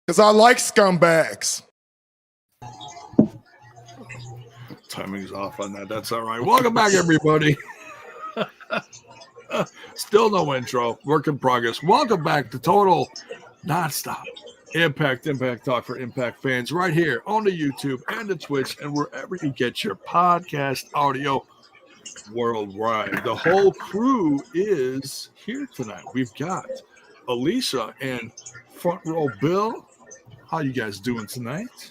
Because I like scumbags. Timing's off on that. That's all right. Welcome back, everybody. Still no intro. Work in progress. Welcome back to Total Nonstop Impact Talk for Impact fans right here on the YouTube and the Twitch and wherever you get your podcast audio worldwide. The whole crew is here tonight. We've got Alisha and Front Row Bill. How you guys doing tonight?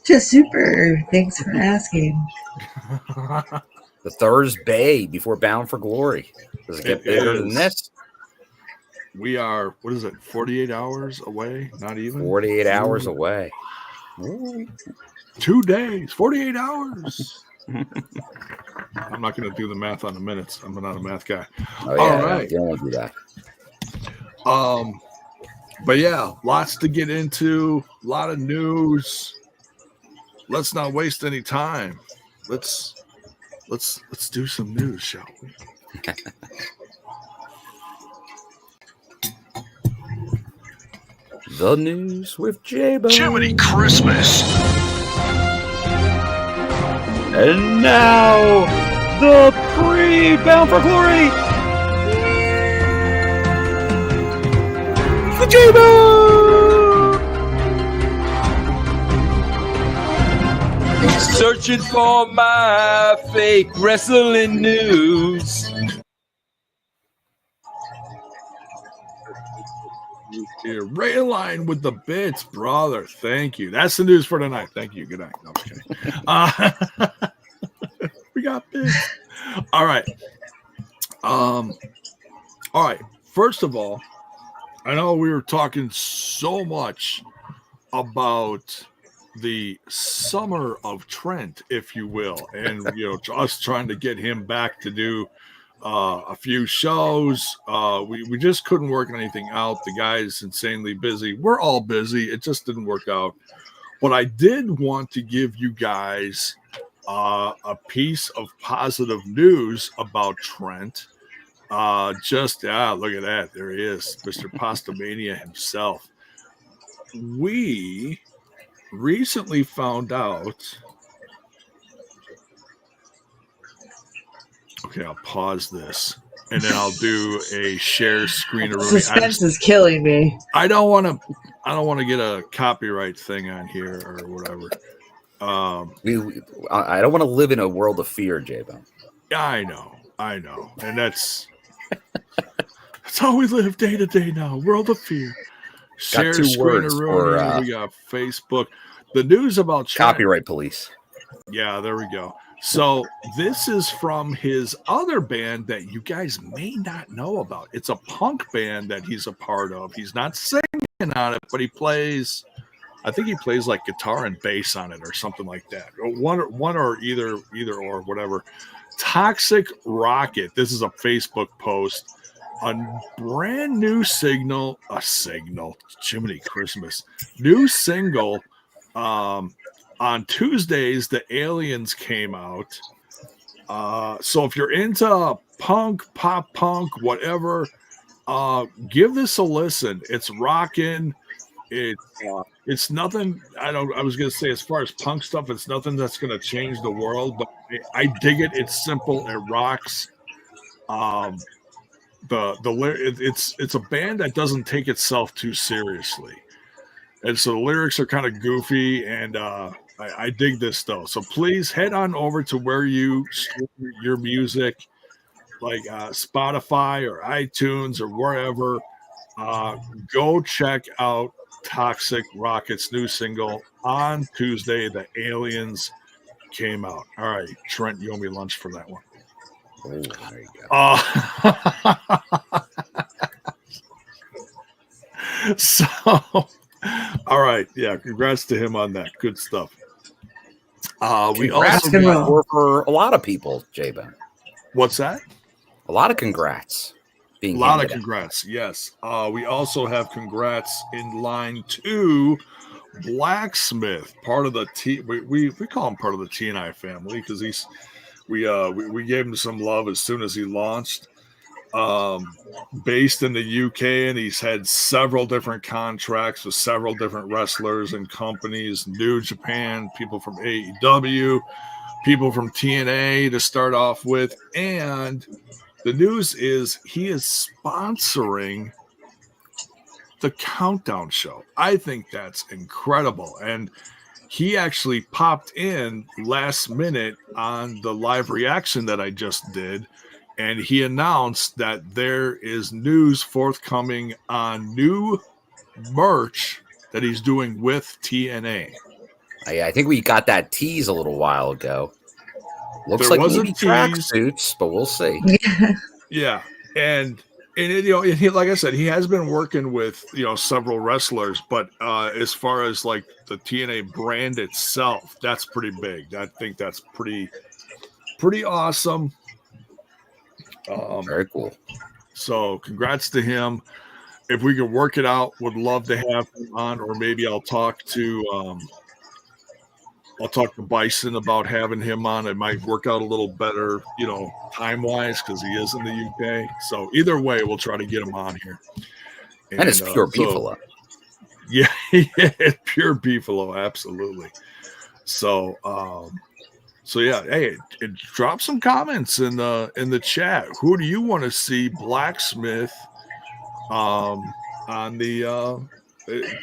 Just super. Thanks for asking. The Thursday before Bound for Glory. Does it get bigger than this? We are, 48 hours away? Not even? 48 hours away. Ooh. 2 days, 48 hours. I'm not going to do the math on the minutes. I'm not a math guy. Oh, yeah, all right. You don't want to do that. But yeah, lots to get into, a lot of news. Let's not waste any time. Let's do some news, shall we? The news with J-Bo. Jiminy Christmas. And now, the pre-Bound for Glory. The J-Bo. Searching for my fake wrestling news. You're right in line with the bits, brother. Thank you. That's the news for tonight. Thank you. Good night. No, I'm just kidding. We got bits. All right. All right. First of all, I know we were talking so much about the summer of Trent, if you will, and us trying to get him back to do a few shows. We just couldn't work anything out. The guy's insanely busy. We're all busy. It just didn't work out. But I did want to give you guys a piece of positive news about Trent. Look at that. There he is, Mr. Pastamania himself. We recently found out. Okay, I'll pause this and then I'll do a share screen. Suspense is killing me. I don't want to get a copyright thing on here or whatever. I don't want to live in a world of fear, J-Bo. I know, and that's how we live day to day now. World of fear. Share screen. We got Facebook. The news about copyright police. Yeah, there we go. So this is from his other band that you guys may not know about. It's a punk band that he's a part of. He's not singing on it, but I think he plays like guitar and bass on it or something like that. One or either or whatever. Toxic Rocket. This is a Facebook post. A brand new signal. Jiminy Christmas. New single. On Tuesdays, the Aliens came out. So if you're into punk, pop punk, whatever, give this a listen. It's rocking. It's nothing. I was gonna say as far as punk stuff, it's nothing that's gonna change the world. But I dig it. It's simple. It rocks. It's a band that doesn't take itself too seriously. And so the lyrics are kind of goofy, and I dig this though. So please head on over to where you stream your music, like Spotify or iTunes or wherever. Go check out Toxic Rocket's new single. On Tuesday, the Aliens came out. All right, Trent, you owe me lunch for that one. Oh, there you go. So, all right, yeah, congrats to him on that. Good stuff. We also for a lot of people, J-Bo. What's that? A lot of congrats. A lot of congrats, yes. We also have congrats in line 2, Blacksmith, part of the we call him part of the TNI family because we gave him some love as soon as he launched. based in the UK, and he's had several different contracts with several different wrestlers and companies, New Japan, people from AEW, people from TNA to start off with. And the news is he is sponsoring the Countdown show. I think that's incredible. And he actually popped in last minute on the live reaction that I just did, and he announced that there is news forthcoming on new merch that he's doing with TNA. I think we got that tease a little while ago. Looks There like was a maybe tease. tracksuits, but we'll see. Yeah, and he, like I said, he has been working with several wrestlers, but as far as like the TNA brand itself, that's pretty big. I think that's pretty awesome. Very cool. So congrats to him. If we can work it out, would love to have him on, or maybe I'll talk to Bison about having him on. It might work out a little better, time-wise, because he is in the UK. So either way, we'll try to get him on here. And it's pure beefalo. Yeah, pure beefalo, absolutely. So yeah, hey, drop some comments in the chat. Who do you want to see Blacksmith on the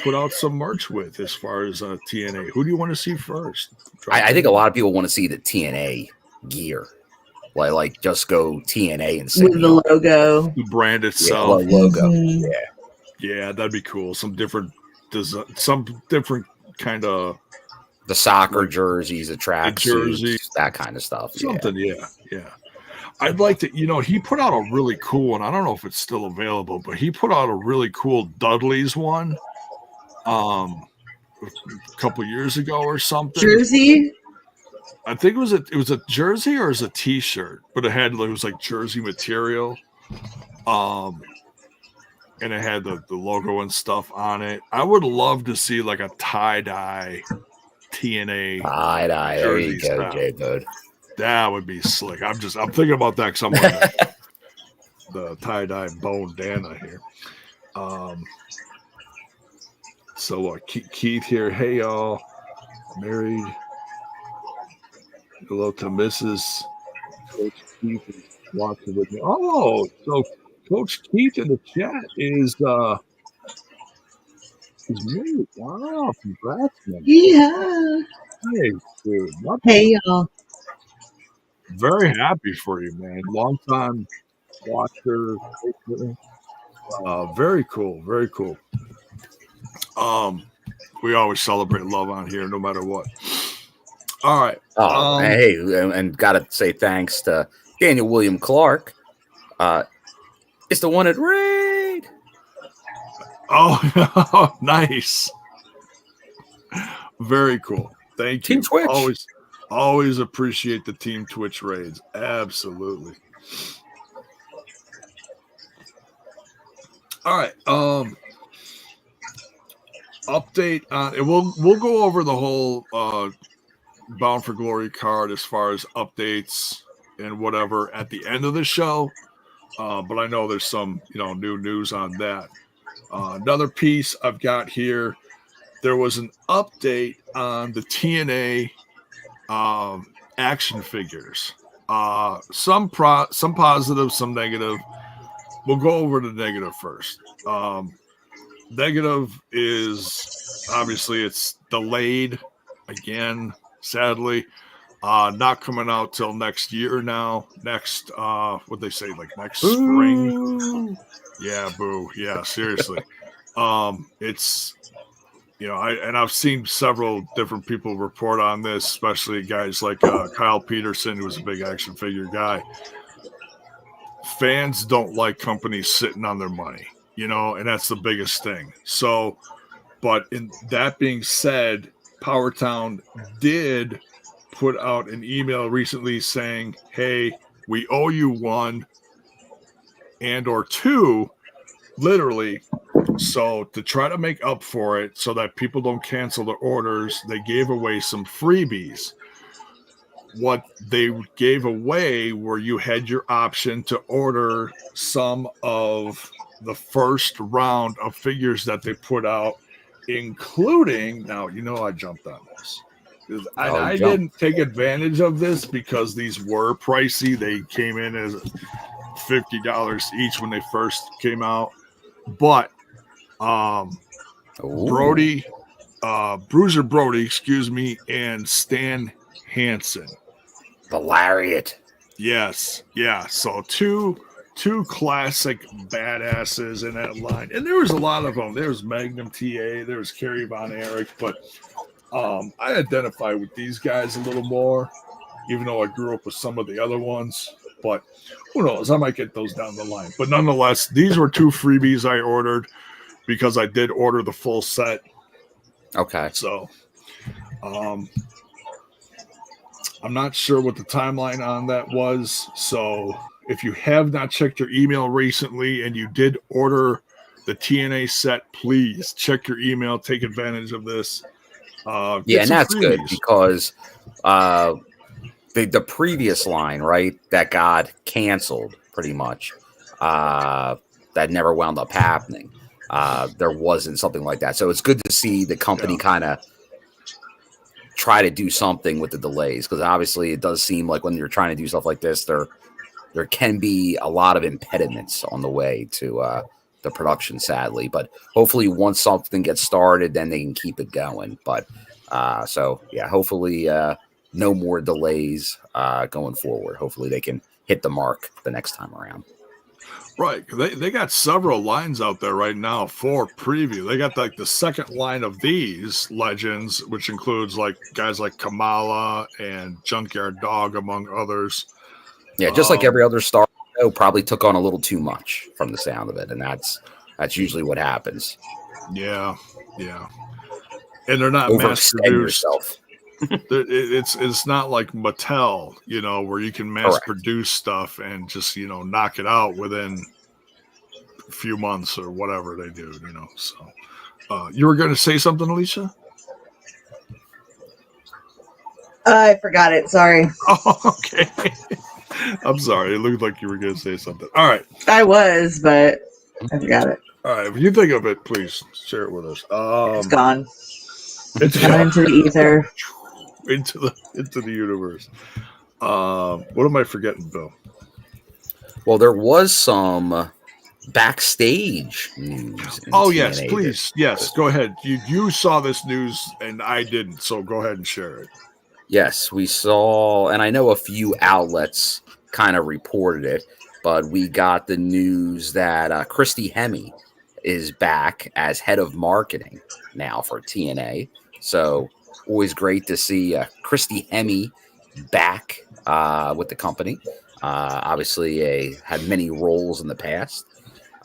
put out some merch with as far as TNA? Who do you want to see first? I think a lot of people want to see the TNA gear, like just go TNA and say with the logo, the brand itself, the logo. Mm-hmm. Yeah, that'd be cool. Some different kind of the soccer jerseys, the track jerseys, that kind of stuff. Something, yeah. I'd like to, he put out a really cool one. I don't know if it's still available, but he put out a really cool Dudley's one a couple years ago or something. Jersey? I think it was a jersey or it was a t-shirt, but it was like jersey material. And it had the logo and stuff on it. I would love to see like a tie-dye TNA. Tie-dye, there you go, J-Bud. That would be slick. I'm thinking about that because I'm wearing the tie-dye bandana here. So Keith here. Hey, y'all. Married. Hello to Mrs. Coach Keith is watching with me. Oh, so Coach Keith in the chat is married. Wow, congrats, man. Yeah. Hey, dude. Hey, y'all. Very happy for you, man. Long time watcher. Very cool. Very cool. We always celebrate love on here, no matter what. All right. Hey, and gotta say thanks to Daniel William Clark. It's the one at Raid. Oh, nice. Very cool. Thank you. Team Twitch. Always appreciate the Team Twitch raids. Absolutely. All right. Update on it. We'll go over the whole Bound for Glory card as far as updates and whatever at the end of the show. But I know there's some new news on that. Another piece I've got here. There was an update on the TNA action figures. Some positive, some negative. We'll go over the negative first. Negative is obviously it's delayed again, sadly. Not coming out till next year now. Next, what they say, like next spring. Yeah, boo. Yeah, seriously. It's I've seen several different people report on this, especially guys like Kyle Peterson, who was a big action figure guy. Fans don't like companies sitting on their money, and that's the biggest thing. So, but in that being said, Powertown did put out an email recently saying, hey, we owe you one and or two, literally. So to try to make up for it so that people don't cancel their orders, they gave away some freebies. what they gave away where you had your option to order some of the first round of figures that they put out, including, now, I jumped on this. I didn't take advantage of this because these were pricey. They came in as $50 each when they first came out. But Bruiser Brody, and Stan Hansen. The Lariat. Yes. Yeah. So two classic badasses in that line. And there was a lot of them. There was Magnum TA, there was Kerry Von Erich, but I identify with these guys a little more, even though I grew up with some of the other ones. But who knows? I might get those down the line. But nonetheless, these were 2 freebies I ordered because I did order the full set. Okay. So I'm not sure what the timeline on that was. So if you have not checked your email recently and you did order the TNA set, please check your email. Take advantage of this. And that's good because the previous line, right, that got canceled pretty much, that never wound up happening. There wasn't something like that. So it's good to see the company kind of try to do something with the delays, because obviously it does seem like when you're trying to do stuff like this, there can be a lot of impediments on the way to the production, sadly. But hopefully once something gets started, then they can keep it going. But hopefully no more delays going forward. Hopefully they can hit the mark the next time around. Right. They got several lines out there right now for preview. They got like the second line of these legends, which includes like guys like Kamala and Junkyard Dog, among others. Yeah, just like every other star probably took on a little too much from the sound of it, and that's usually what happens. Yeah. And they're not Overextend yourself. It's not like Mattel, where you can mass produce stuff and just, knock it out within a few months or whatever they do, So you were going to say something, Alisha? I forgot it. Sorry. Oh, okay. I'm sorry. It looked like you were going to say something. All right. I was, but I forgot it. All right. If you think of it, please share it with us. It's gone. It's gone into the ether. Into the universe. What am I forgetting, Bill? Well, there was some backstage news. Oh, yes, please. Yes, go ahead. You saw this news and I didn't, so go ahead and share it. Yes, we saw, and I know a few outlets kind of reported it, but we got the news that Christy Hemme is back as head of marketing now for TNA. So always great to see Christy Hemme back with the company. Obviously, had many roles in the past.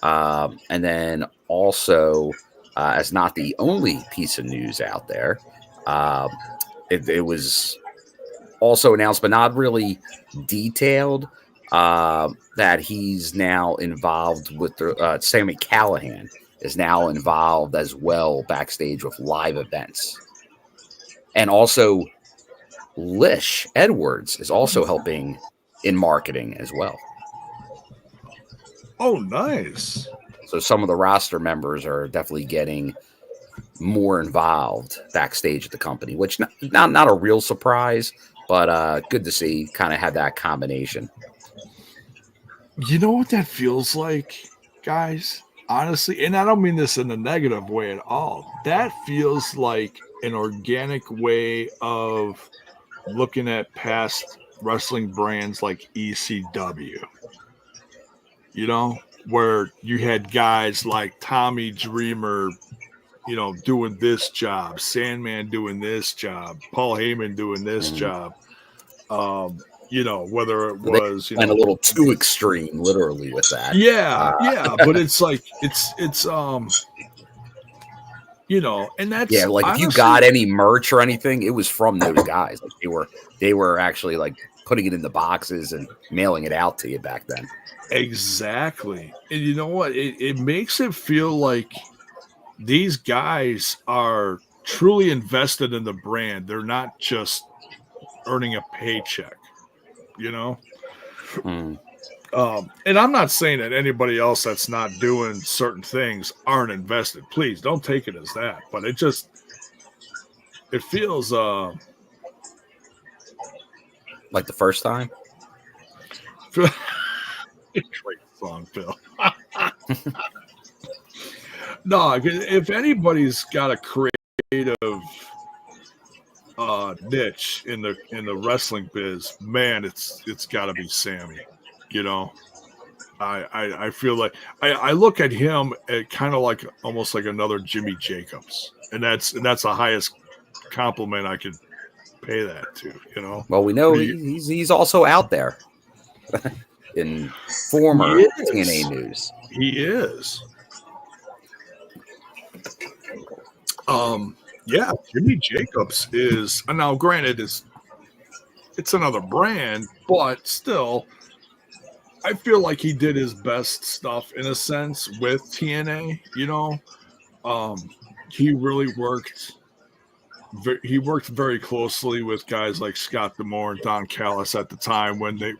And then also, as not the only piece of news out there, it was also announced, but not really detailed, that he's now involved with Sami Callihan is now involved as well backstage with live events. And also, Lish Edwards is also helping in marketing as well. Oh, nice. So some of the roster members are definitely getting more involved backstage at the company, which not a real surprise, but good to see kind of have that combination. You know what that feels like, guys? Honestly, and I don't mean this in a negative way at all. That feels like an organic way of looking at past wrestling brands like ECW. Where you had guys like Tommy Dreamer, doing this job, Sandman doing this job, Paul Heyman doing this job. Whether it was, went a little too extreme, literally, with that. Yeah, but it's like it's and that's like honestly, if you got any merch or anything, it was from those guys. Like they were actually like putting it in the boxes and mailing it out to you back then. Exactly. And you know what? It makes it feel like these guys are truly invested in the brand. They're not just earning a paycheck, you know? Mm. And I'm not saying that anybody else that's not doing certain things aren't invested. Please don't take it as that. But it feels Like the first time? great song, Phil. No, if anybody's got a creative niche in the wrestling biz, man, it's got to be Sami. You know, I feel like I look at him at kind of like almost like another Jimmy Jacobs, and that's the highest compliment I could pay that to. You know, Well, we know he's also out there in former TNA news. He is. Yeah, Jimmy Jacobs is now. Granted, it's another brand, but still, I feel like he did his best stuff in a sense with TNA. You know, he really worked. He worked very closely with guys like Scott D'Amore and Don Callis at the time when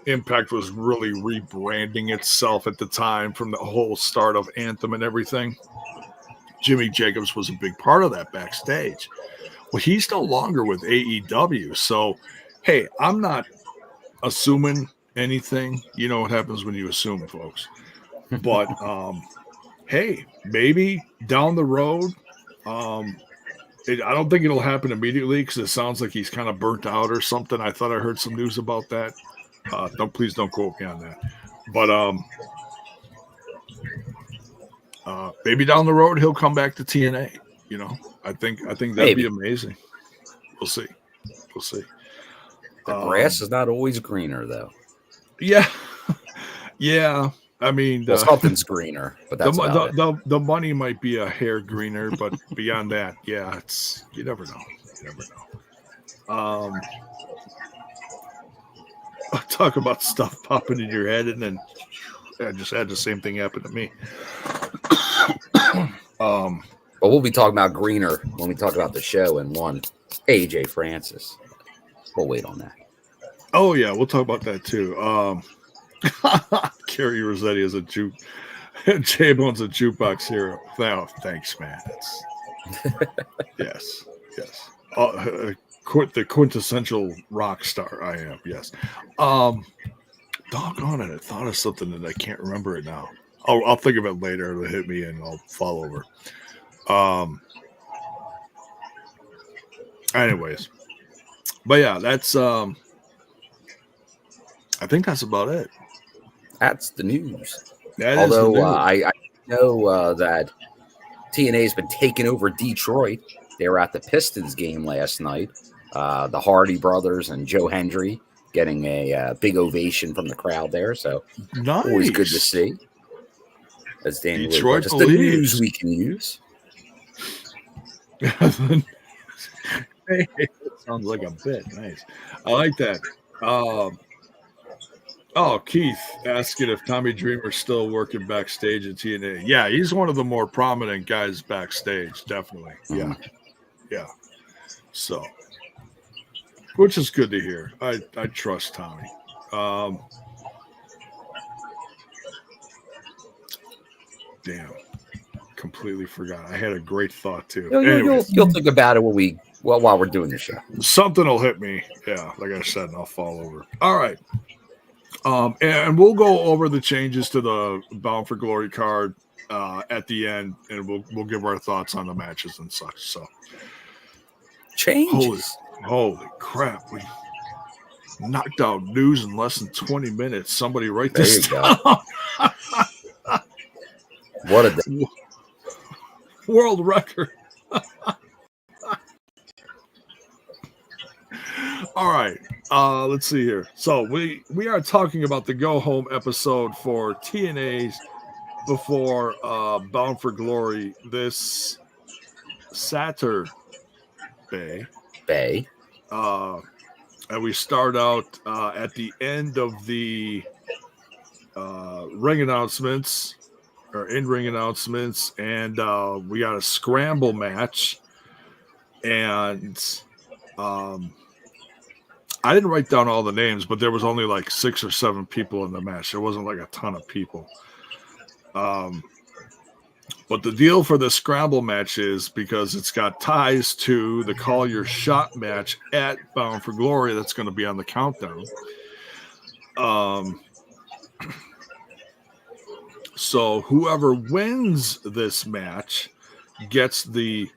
Impact was really rebranding itself at the time from the whole start of Anthem and everything. Jimmy Jacobs was a big part of that backstage. Well, he's no longer with AEW. So, hey, I'm not assuming anything. You know what happens when you assume, folks. But, hey, maybe down the road, I don't think it'll happen immediately because it sounds like he's kind of burnt out or something. I thought I heard some news about that. Please don't quote me on that. But, maybe down the road he'll come back to TNA. You know, I think that'd be amazing. We'll see. The grass is not always greener, though. Yeah, yeah. I mean, something's greener, but that's the money might be a hair greener, but beyond that, yeah, you never know. Talk about stuff popping in your head, and then I just had the same thing happen to me. But we'll be talking about greener when we talk about the show and one AJ Francis. We'll wait on that. Oh yeah, we'll talk about that too. Kerry Rossetti is a J-Bone's a jukebox hero. Oh, thanks, man. Yes. The quintessential rock star I am. Yes. Doggone it! I thought of something and I can't remember it now. I'll think of it later. It'll hit me and I'll fall over. Anyways, but yeah, that's I think that's about it. That's the news. Although I know that TNA has been taking over Detroit. They were at the Pistons game last night. The Hardy brothers and Joe Hendry getting a big ovation from the crowd there. So nice. Always good to see. As Danny Detroit just the news we can use. Hey, sounds like a bit. Nice. I like that. Keith asking if Tommy Dreamer's still working backstage at TNA. Yeah, he's one of the more prominent guys backstage, definitely. Yeah. Yeah. So, which is good to hear. I trust Tommy. Damn. Completely forgot. I had a great thought too. You'll think about it while we're doing the show. Something will hit me. Yeah, like I said, and I'll fall over. All right. And we'll go over the changes to the Bound for Glory card at the end, and we'll give our thoughts on the matches and such. So changes. Holy crap! We knocked out news in less than 20 minutes. Somebody write this down. What a day. World record. All right. Let's see here. So we are talking about the go home episode for TNA's before Bound for Glory this Saturday. And we start out at the end of the ring announcements or in-ring announcements, and we got a scramble match, and I didn't write down all the names, but there was only like 6 or 7 people in the match. There wasn't like a ton of people. But the deal for the Scramble match is because it's got ties to the Call Your Shot match at Bound for Glory that's going to be on the countdown. So whoever wins this match gets the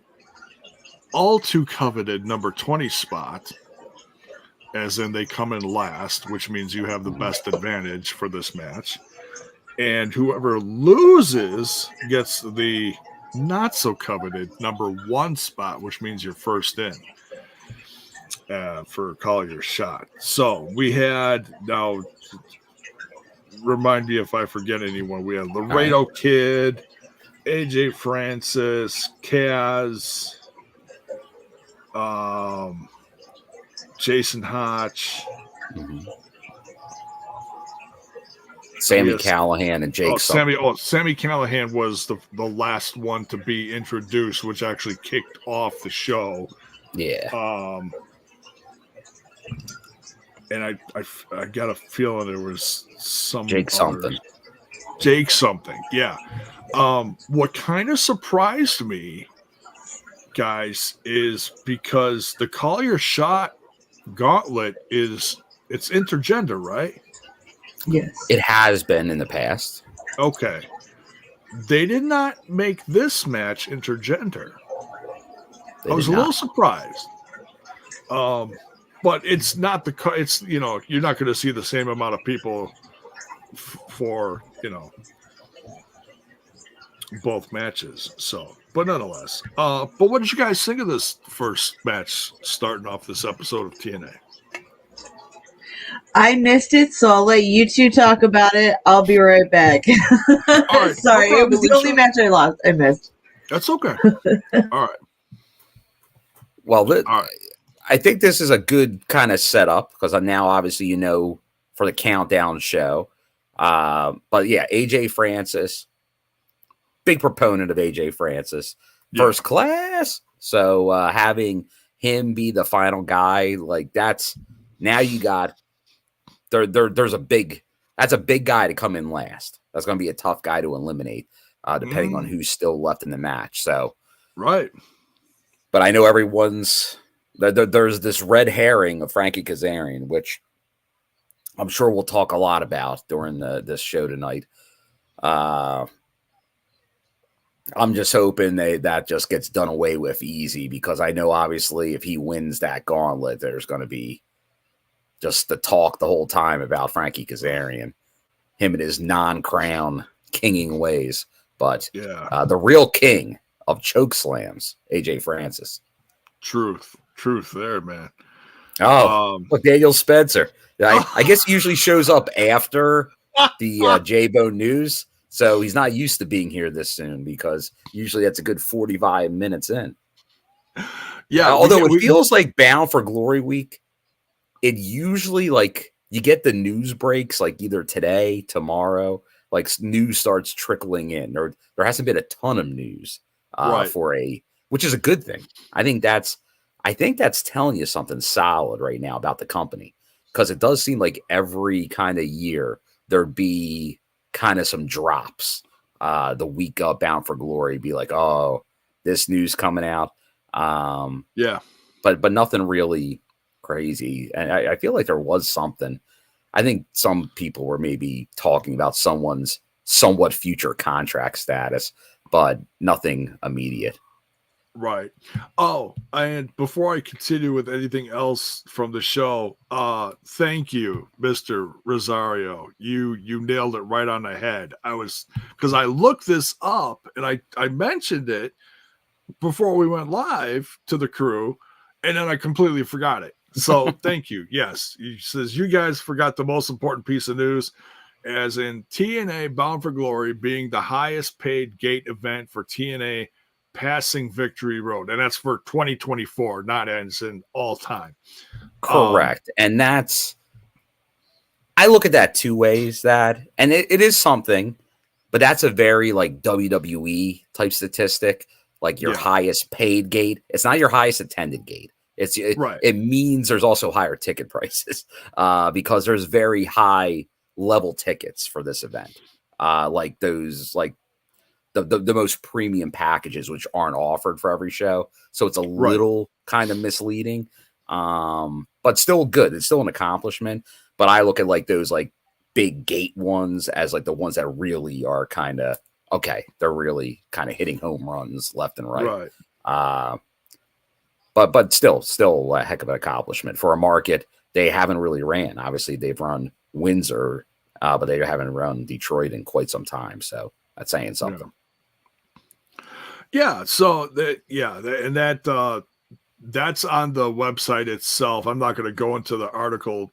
all too coveted number 20 spot, as in they come in last, which means you have the best advantage for this match. And whoever loses gets the not so coveted number 1 spot, which means you're first in for Call Your Shot. So we had, now remind me if I forget anyone, we had Laredo Kid, AJ Francis, Kaz, Jason Hotch, Sami Callihan and Jake. Sami Callihan was the last one to be introduced, which actually kicked off the show. Yeah. And I got a feeling there was some Jake something. Yeah. What kind of surprised me, guys, is because the Call Your Shot gauntlet it's intergender, right? Yes. It has been in the past. Okay. They did not make this match intergender. I was a little surprised. But it's not it's, you're not going to see the same amount of people for, both matches. So, but nonetheless. But what did you guys think of this first match starting off this episode of TNA? I missed it, so I'll let you two talk about it. I'll be right back. Right, Sorry, no problem, it was the only match I missed. That's okay. All right. Well, All right. I think this is a good kind of setup because now obviously for the countdown show. But yeah, AJ Francis, big proponent of AJ Francis, first class. So having him be the final guy, like that's now you got there's a big guy to come in last. That's going to be a tough guy to eliminate, depending on who's still left in the match. So right. But I know there's this red herring of Frankie Kazarian, which I'm sure we'll talk a lot about during this show tonight. I'm just hoping that just gets done away with easy because I know obviously if he wins that gauntlet, there's going to be just the talk the whole time about Frankie Kazarian, him and his non-crown kinging ways. But the real king of choke slams, AJ Francis. Truth there, man. Look, Daniel Spencer. I guess he usually shows up after the J-Bone news, so he's not used to being here this soon because usually that's a good 45 minutes in. Yeah, although it feels like Bound for Glory week, it usually like you get the news breaks like either today, tomorrow, like news starts trickling in. Or there hasn't been a ton of news which is a good thing. I think that's telling you something solid right now about the company because it does seem like every kind of year there'd be kind of some drops. The week of Bound for Glory be like, oh, this news coming out. But nothing really crazy. And I feel like there was something. I think some people were maybe talking about someone's somewhat future contract status, but nothing immediate. Right. Oh, and before I continue with anything else from the show, thank you, Mr. Rosario. You nailed it right on the head. Because I looked this up and I mentioned it before we went live to the crew, and then I completely forgot it. So thank you. Yes. He says, you guys forgot the most important piece of news, as in TNA Bound for Glory being the highest paid gate event for TNA passing Victory Road. And that's for 2024, not as in all time. Correct. And I look at that two ways and it is something, but that's a very like WWE type statistic, like your highest paid gate. It's not your highest attended gate. It means there's also higher ticket prices because there's very high level tickets for this event, like those the most premium packages, which aren't offered for every show. So it's a little kind of misleading, but still good. It's still an accomplishment. But I look at like those like big gate ones as like the ones that really are kind of okay. They're really kind of hitting home runs left and right. But still a heck of an accomplishment for a market they haven't really ran. Obviously, they've run Windsor, but they haven't run Detroit in quite some time. So that's saying something. Yeah. So that's on the website itself. I'm not going to go into the article,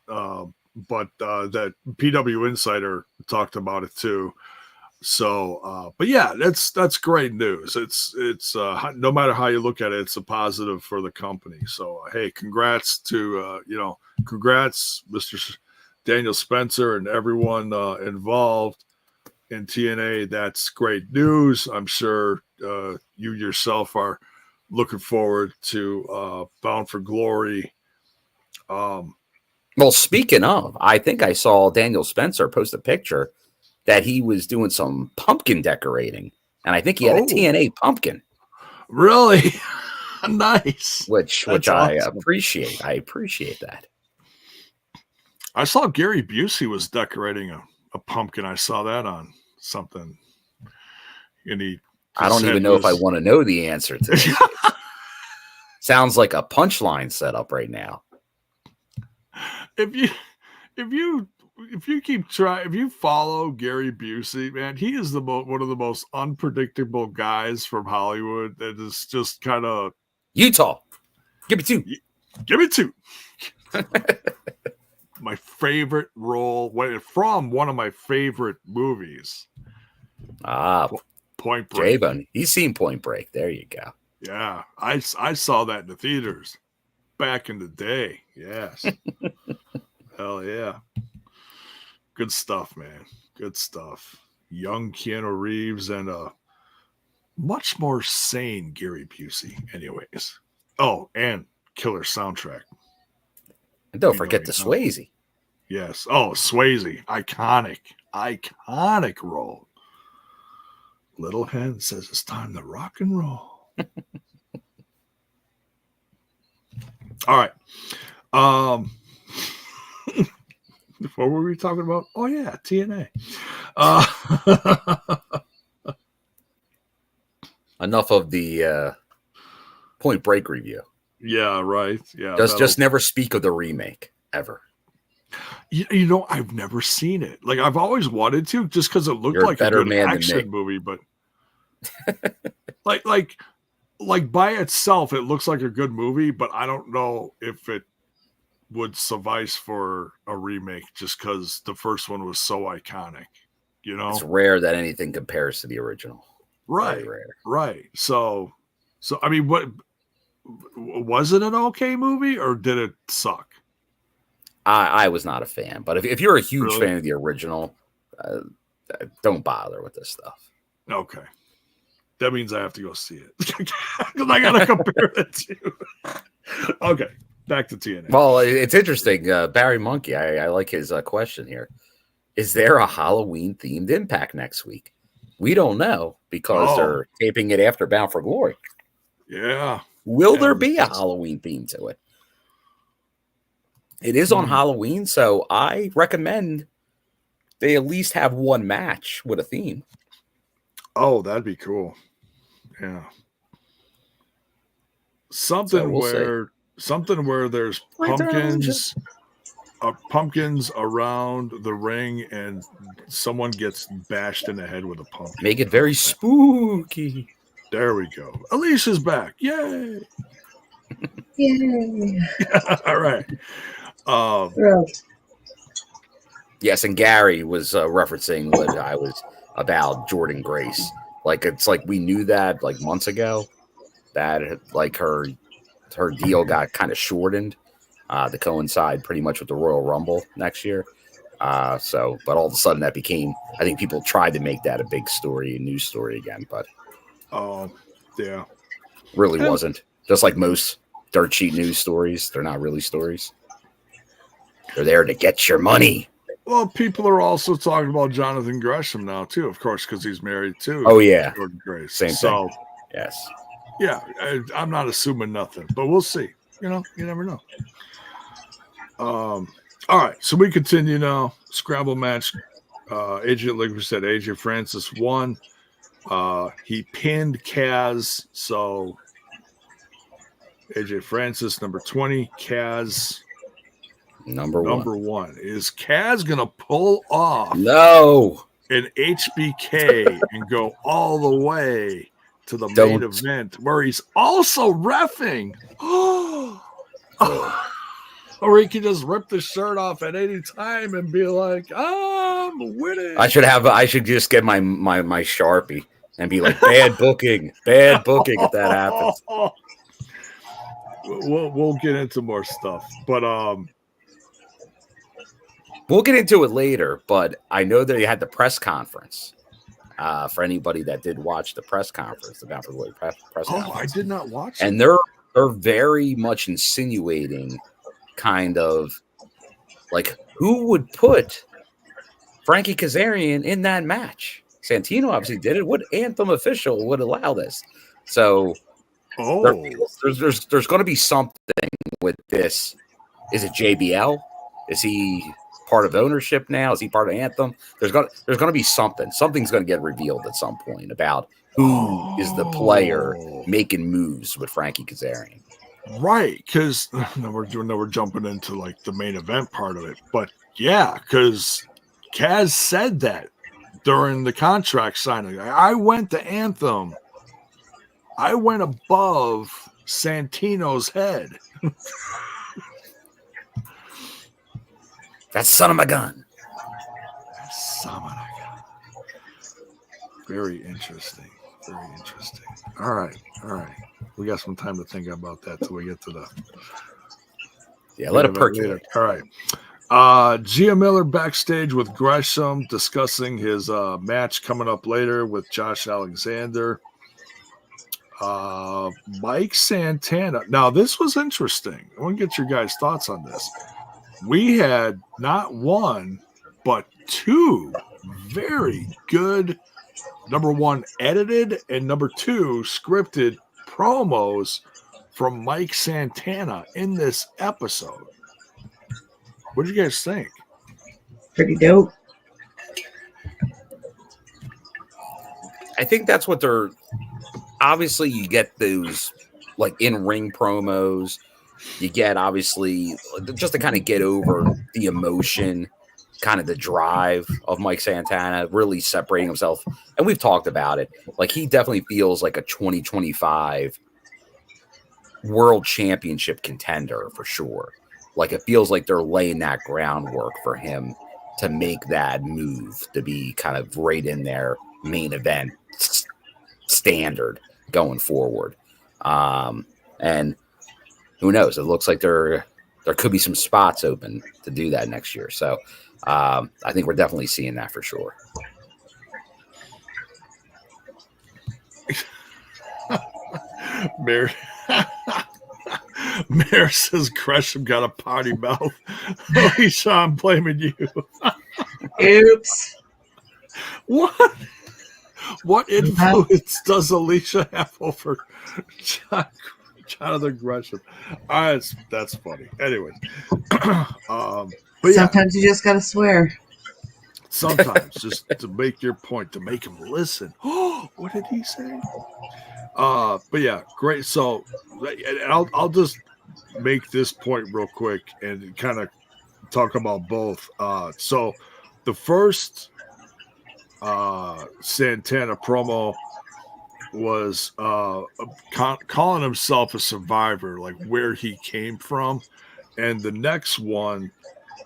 but that PW Insider talked about it too. So, but yeah, that's great news. It's no matter how you look at it, it's a positive for the company. So, hey, congrats to, congrats, Mr. Daniel Spencer and everyone involved in TNA. That's great news. I'm sure you yourself are looking forward to Bound for Glory. Well, speaking of, I think I saw Daniel Spencer post a picture that he was doing some pumpkin decorating, and I think he had a TNA pumpkin. Really? Nice. Which I awesome. Appreciate. I appreciate that. I saw Gary Busey was decorating a pumpkin. I saw that on something. And I don't even know if I want to know the answer to this. Sounds like a punchline setup right now. If you follow Gary Busey, man, he is one of the most unpredictable guys from Hollywood. That is just kind of Utah. Give me two. Give me two. My favorite role from one of my favorite movies. Point Break. J-Bone. He's seen Point Break. There you go. Yeah, I saw that in the theaters back in the day. Yes. Hell yeah. Good stuff, man. Good stuff. Young Keanu Reeves and a much more sane Gary Busey, anyways. Oh, and killer soundtrack. And don't forget the Swayze. Yes. Oh, Swayze. Iconic role. Little Hen says it's time to rock and roll. All right. What were we talking about? Oh, yeah, TNA. Enough of the Point Break review. Yeah, right. Yeah. Just never speak of the remake, ever. I've never seen it. Like, I've always wanted to, just because it looked like a good action movie, but like by itself, it looks like a good movie, but I don't know if it would suffice for a remake just because the first one was so iconic. It's rare that anything compares to the original. Right. Very rare. Right. So I mean, what was it an okay movie or did it suck? I was not a fan, but if you're a huge fan of the original, don't bother with this stuff. Okay. That means I have to go see it because I got to compare it to. Okay. Back to TNA. Well, it's interesting. Barry Monkey, I like his question here. Is there a Halloween-themed Impact next week? We don't know because they're taping it after Bound for Glory. Yeah. Will there be a Halloween theme to it? It is on Halloween, so I recommend they at least have one match with a theme. Oh, that'd be cool. Yeah. Something where there's pumpkins around the ring and someone gets bashed in the head with a pumpkin. Make it very spooky. There we go. Alisha's back. Yay. Yay. All right. Yes, and Gary was referencing what I was about Jordan Grace. Like, it's like we knew that like months ago that like her deal got kind of shortened to coincide pretty much with the Royal Rumble next year. But all of a sudden that became, I think people tried to make that a big story, a news story again, but yeah, really wasn't. Just like most dirt sheet news stories. They're not really stories. They're there to get your money. Well, people are also talking about Jonathan Gresham now too, of course, because he's married too. Oh yeah, Jordan Grace. Same thing. Yes. Yeah, I'm not assuming nothing, but we'll see. You never know. All right, so we continue now. Scramble match. AJ, like we said, AJ Francis won. He pinned Kaz, so AJ Francis number 20, Kaz number one. Is Kaz gonna pull off an HBK and go all the way to the main event where he's also reffing? Or he can just rip the shirt off at any time and be like, I'm winning. I should just get my Sharpie and be like, bad booking if that happens. We'll get into more stuff, but we'll get into it later. But I know that he had the press conference. For anybody that did watch the press conference, the Bound for Glory press conference. I did not watch it. And they're very much insinuating kind of like who would put Frankie Kazarian in that match. Santino obviously did it. What Anthem official would allow this? So there's going to be something with this. Is it JBL? Is he part of ownership now? Is he part of Anthem? There's going to be something. Something's going to get revealed at some point about who is the player making moves with Frankie Kazarian. Right, because we're jumping into like the main event part of it, but yeah, because Kaz said that during the contract signing. I went to Anthem. I went above Santino's head. That son of a gun. Very interesting. All right. We got some time to think about that till we get to the. Yeah, let it percolate. All right. Gia Miller backstage with Gresham discussing his match coming up later with Josh Alexander. Mike Santana. Now, this was interesting. I want to get your guys' thoughts on this. We had not one, but two very good, number one, edited, and number two, scripted promos from Mike Santana in this episode. What do you guys think? Pretty dope. I think that's what they're. Obviously, you get those like in-ring promos. You get obviously just to kind of get over the emotion, kind of the drive of Mike Santana, really separating himself. And we've talked about it. Like he definitely feels like a 2025 world championship contender for sure. Like it feels like they're laying that groundwork for him to make that move to be kind of right in their main event standard going forward. And who knows? It looks like there could be some spots open to do that next year. So I think we're definitely seeing that for sure. Mayor says Gresham got a potty mouth. Alisha, I'm blaming you. Oops. What influence does Alisha have over Jonathan Gresham? That's funny. Anyway, but sometimes you just gotta swear. Sometimes just to make your point, to make him listen. Oh, what did he say? But yeah, great. So I'll just make this point real quick and kind of talk about both. So the first Santana promo was calling himself a survivor, like where he came from. And the next one,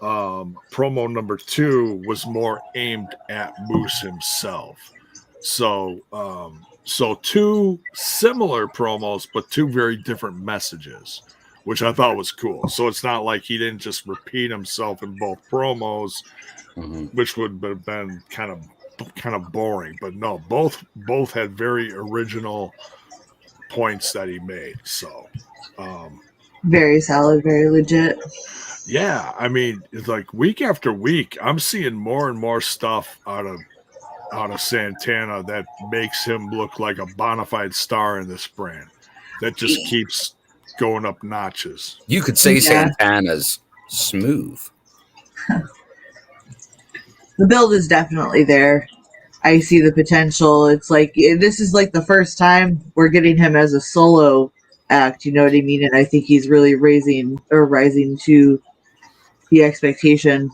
promo number 2, was more aimed at Moose himself. So two similar promos, but two very different messages, which I thought was cool. So it's not like he didn't just repeat himself in both promos, which would have been kind of boring. But no, both had very original points that he made. So Very solid, very legit. Yeah, I mean, it's like week after week, I'm seeing more and more stuff out of Santana that makes him look like a bona fide star in this brand. That just keeps going up notches. You could say Yeah. Santana's smooth. The build is definitely there. I see the potential. It's like this is like the first time we're getting him as a solo act. You know what I mean? And I think he's really rising to the expectation.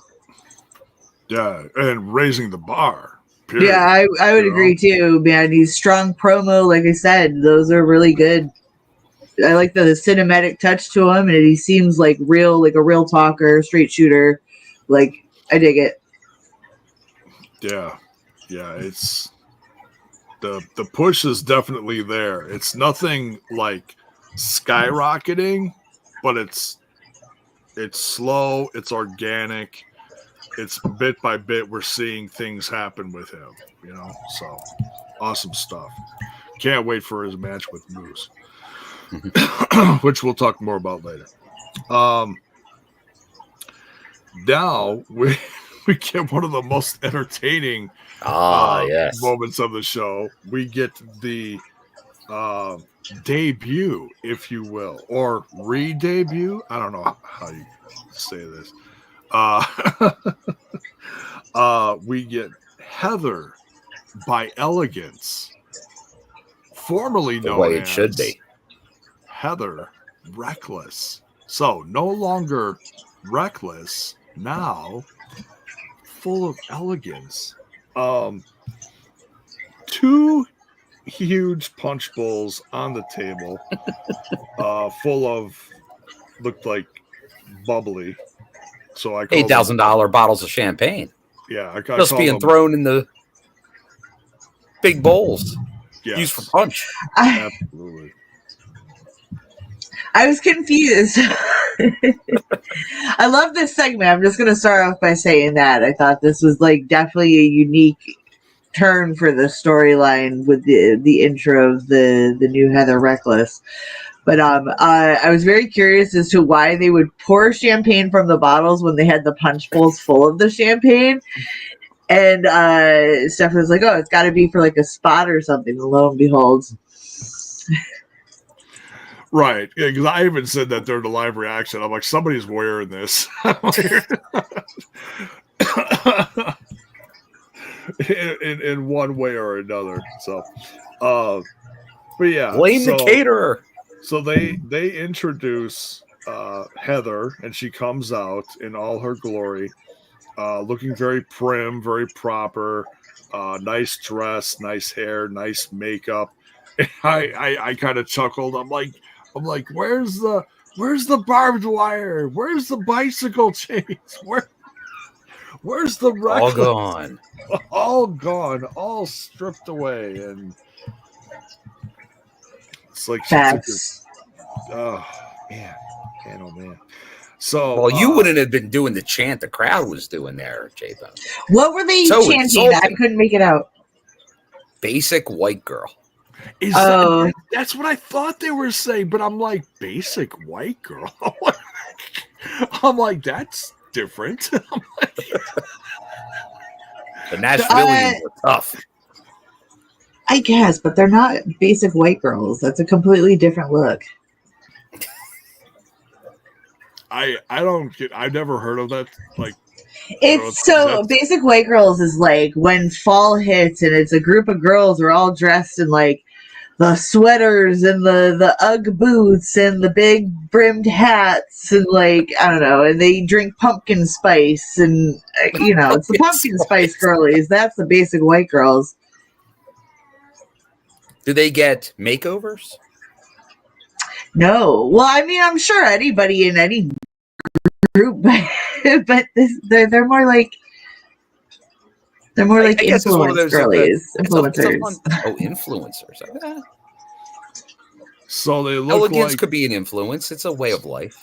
Yeah, and raising the bar. Period. Yeah, I would agree too, man. He's strong promo, like I said. Those are really good. I like the cinematic touch to him, and he seems like a real talker, straight shooter. Like, I dig it. Yeah, it's the push is definitely there. It's nothing like skyrocketing, but it's slow, it's organic, it's bit by bit we're seeing things happen with him, you know. So awesome stuff. Can't wait for his match with Moose, which we'll talk more about later. Now we get one of the most entertaining moments of the show. We get the debut, if you will, or re-debut. I don't know how you say this. We get Heather by Elegance, formerly known way it as should be. Heather Reckless. So no longer reckless, now full of elegance. Two huge punch bowls on the table, full of looked like bubbly. So I $8,000 bottles of champagne. Yeah, I just being thrown in the big bowls. Yes. Used for punch. Absolutely. I was confused. I love this segment. I'm just going to start off by saying that I thought this was like definitely a unique turn for the storyline with the intro of the new Heather Reckless. But I was very curious as to why they would pour champagne from the bottles when they had the punch bowls full of the champagne. And Stephanie was like, "Oh, it's got to be for like a spot or something." And lo and behold. Right, yeah, because I even said that during the live reaction. I'm like, somebody's wearing this in one way or another. So, but yeah, blame the caterer. So they introduce Heather, and she comes out in all her glory, looking very prim, very proper, nice dress, nice hair, nice makeup. And I kind of chuckled. I'm like, where's the barbed wire? Where's the bicycle chains? Where's the reckless? All gone. All gone. All stripped away. And it's like she took oh man. So you wouldn't have been doing the chant the crowd was doing there, J-Bone. What were they chanting? I couldn't make it out. Basic white girl. That's what I thought they were saying, but I'm like, basic white girl. I'm like, that's different. The Nashvilleians are tough. I guess, but they're not basic white girls. That's a completely different look. I've never heard of that. Like, it's so basic white girls is like when fall hits and it's a group of girls are all dressed in like the sweaters and the Ugg boots and the big brimmed hats and like, I don't know, and they drink pumpkin spice and it's the pumpkin spice girlies. That's the basic white girls. Do they get makeovers? No. Well, I mean, I'm sure anybody in any group, but they're more like influence girlies. Influencers. Influencers. Okay. So they look elegance could be an influence. It's a way of life.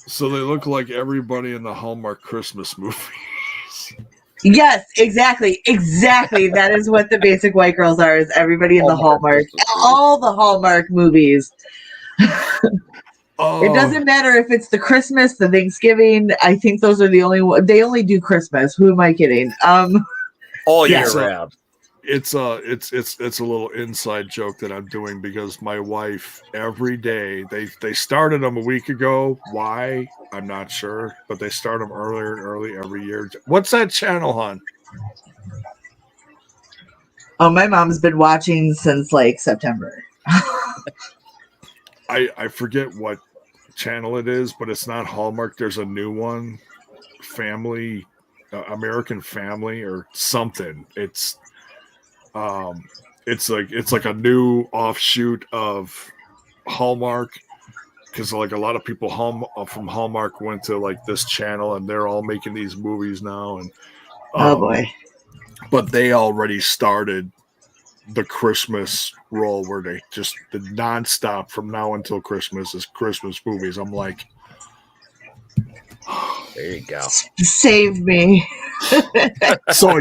So they look like everybody in the Hallmark Christmas movies. Yes, exactly. That is what the basic white girls are. Is everybody in the Hallmark, all the Hallmark movies. It doesn't matter if it's the Christmas, the Thanksgiving. I think those are the only one. They only do Christmas. Who am I kidding? All Yeah. year round. It's a little inside joke that I'm doing because my wife every day they started them a week ago. Why? I'm not sure, but they start them earlier and early every year. What's that channel, hon? Oh, my mom's been watching since like September. I forget what channel it is, but it's not Hallmark. There's a new one, Family, American Family or something. It's like a new offshoot of Hallmark because like a lot of people from Hallmark went to like this channel and they're all making these movies now. And Oh boy. but they already started the Christmas roll where they just the nonstop from now until Christmas is Christmas movies. I'm like, there you go. Save me. So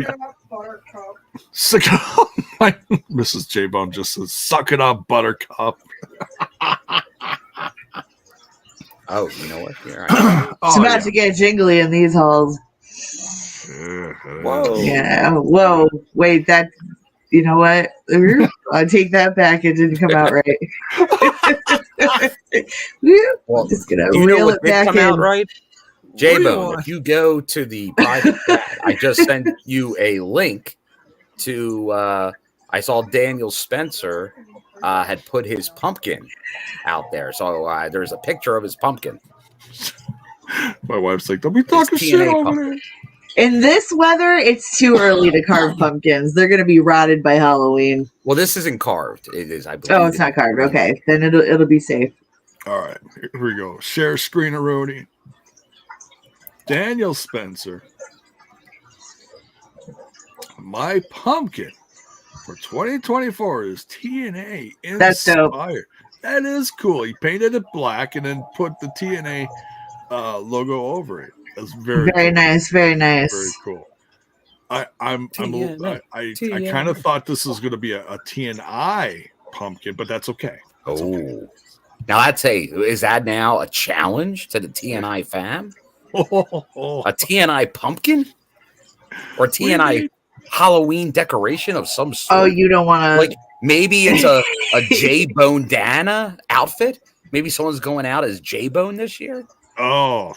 Mrs. J-Bone just says, suck it up, Buttercup. Oh, you know what? Here, It's about to get jingly in these halls. Whoa. Yeah. Whoa. Wait, that. You know what? I'll take that back. It didn't come out right. Well, just gonna you know reel what it did back come in. out right? J-Bone, if you go to the private chat, I just sent you a link to I saw Daniel Spencer had put his pumpkin out there. So there's a picture of his pumpkin. My wife's like, don't be talking shit over there. In this weather, it's too early to carve pumpkins. They're going to be rotted by Halloween. Well, this isn't carved. It is, I believe. Oh, it's not carved. Okay, then it'll be safe. All right, here we go. Share screen, Rody. Daniel Spencer. My pumpkin for 2024 is TNA inspired. That's dope. That is cool. He painted it black and then put the TNA logo over it. That's very cool. Nice. Very nice. Very cool. I kind of thought this was going to be a TNI pumpkin, but that's okay. That's okay. Now is that now a challenge to the TNI fam? A TNI pumpkin or TNI Halloween decoration of some sort? Oh, you don't want to like maybe it's a J-Bone Dana outfit. Maybe someone's going out as J-Bone this year. Oh,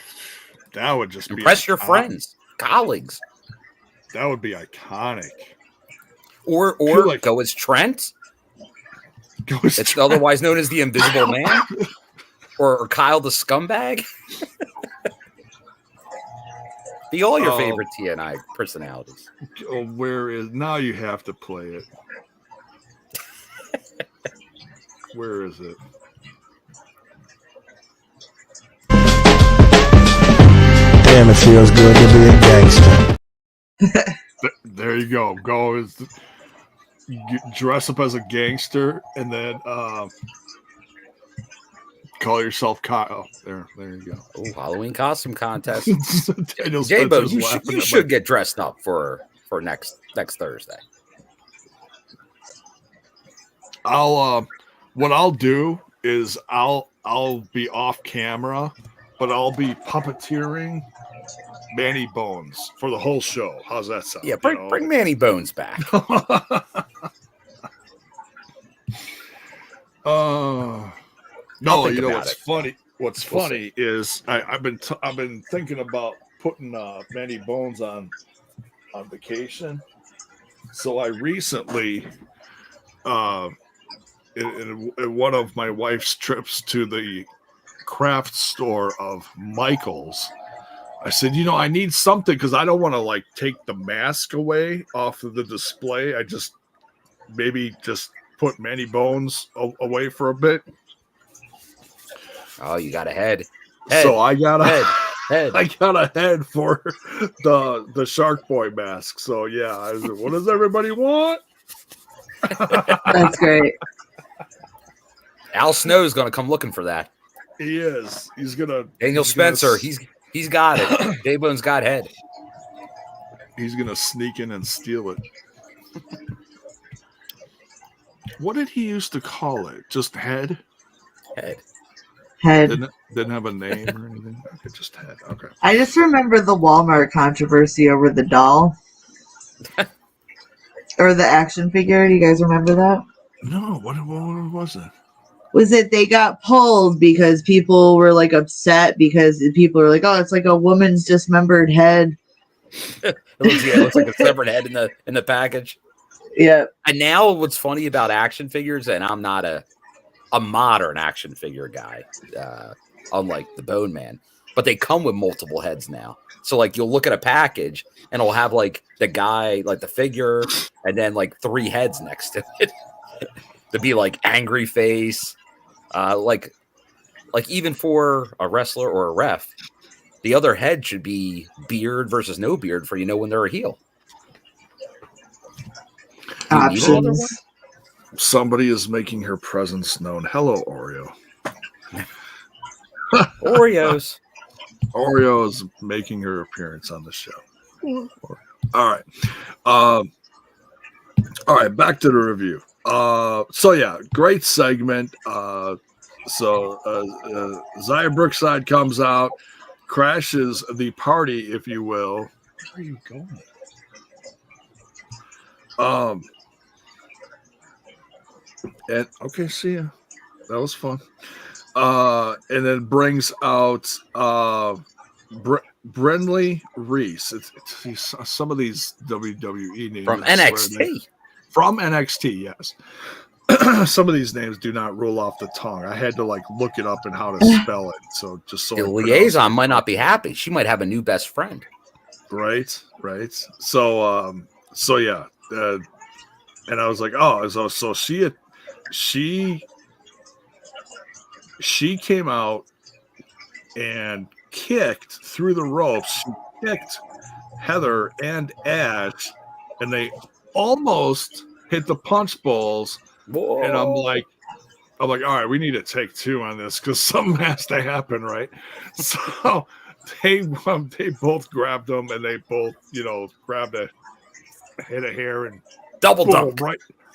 that would just impress your friends, colleagues. That would be iconic. Or go as Trent. It's otherwise known as the Invisible Man, or Kyle the Scumbag. Be all your favorite TNI personalities. Oh, where is now? You have to play it. Where is it? Damn, it feels good to be a gangster. There you go. Dress up as a gangster and then call yourself Kyle. There you go. Oh, Halloween costume contest. J-Bo, you should get dressed up for next Thursday. What I'll do is I'll be off camera, but I'll be puppeteering Manny Bones for the whole show. How's that sound? Yeah, bring Manny Bones back. No, you know what's funny? What's funny is I've been thinking about putting Manny Bones on vacation. So I recently, in one of my wife's trips to the craft store of Michael's, I said, I need something because I don't want to take the mask away off of the display. I just put Manny Bones away for a bit. Oh, you got a head. So I got a head. I got a head for the Shark Boy mask. So yeah, I said, what does everybody want? That's great. Al Snow's going to come looking for that. He is. He's gonna. Daniel Spencer. He's got it. J-Bone's got head. He's gonna sneak in and steal it. What did he used to call it? Just head? Head. Head. Didn't have a name or anything. It just had. Okay. I just remember the Walmart controversy over the doll. Or the action figure. Do you guys remember that? No, what was it? Was it they got pulled because people were like upset because people were like, oh, it's like a woman's dismembered head. It looks like a severed head in the package. Yeah. And now what's funny about action figures, and I'm not a modern action figure guy, unlike the Bone Man, but they come with multiple heads now. So like you'll look at a package and it'll have like the guy, like the figure, and then like 3 heads next to it to be like angry face. Like even for a wrestler or a ref, the other head should be beard versus no beard for when they're a heel. Options. Somebody is making her presence known. Hello, Oreo. Oreos. Oreo is making her appearance on the show. All right. All right, back to the review. So yeah, great segment. Zaya Brookside comes out, crashes the party, if you will. Where are you going? And okay, see ya. That was fun. And then brings out Brenley Reese. It's some of these WWE names From NXT. From NXT, yes. Some of these names do not roll off the tongue. I had to look it up and how to spell it. So the liaison might not be happy. She might have a new best friend. Right. So yeah. And I was like, oh, so she came out and kicked through the ropes. She kicked Heather and Ash, and they almost hit the punch bowls. Whoa. And I'm like, all right, we need to take 2 on this because something has to happen, right? So they both grabbed them, and they both, grabbed a head of hair and double dunk.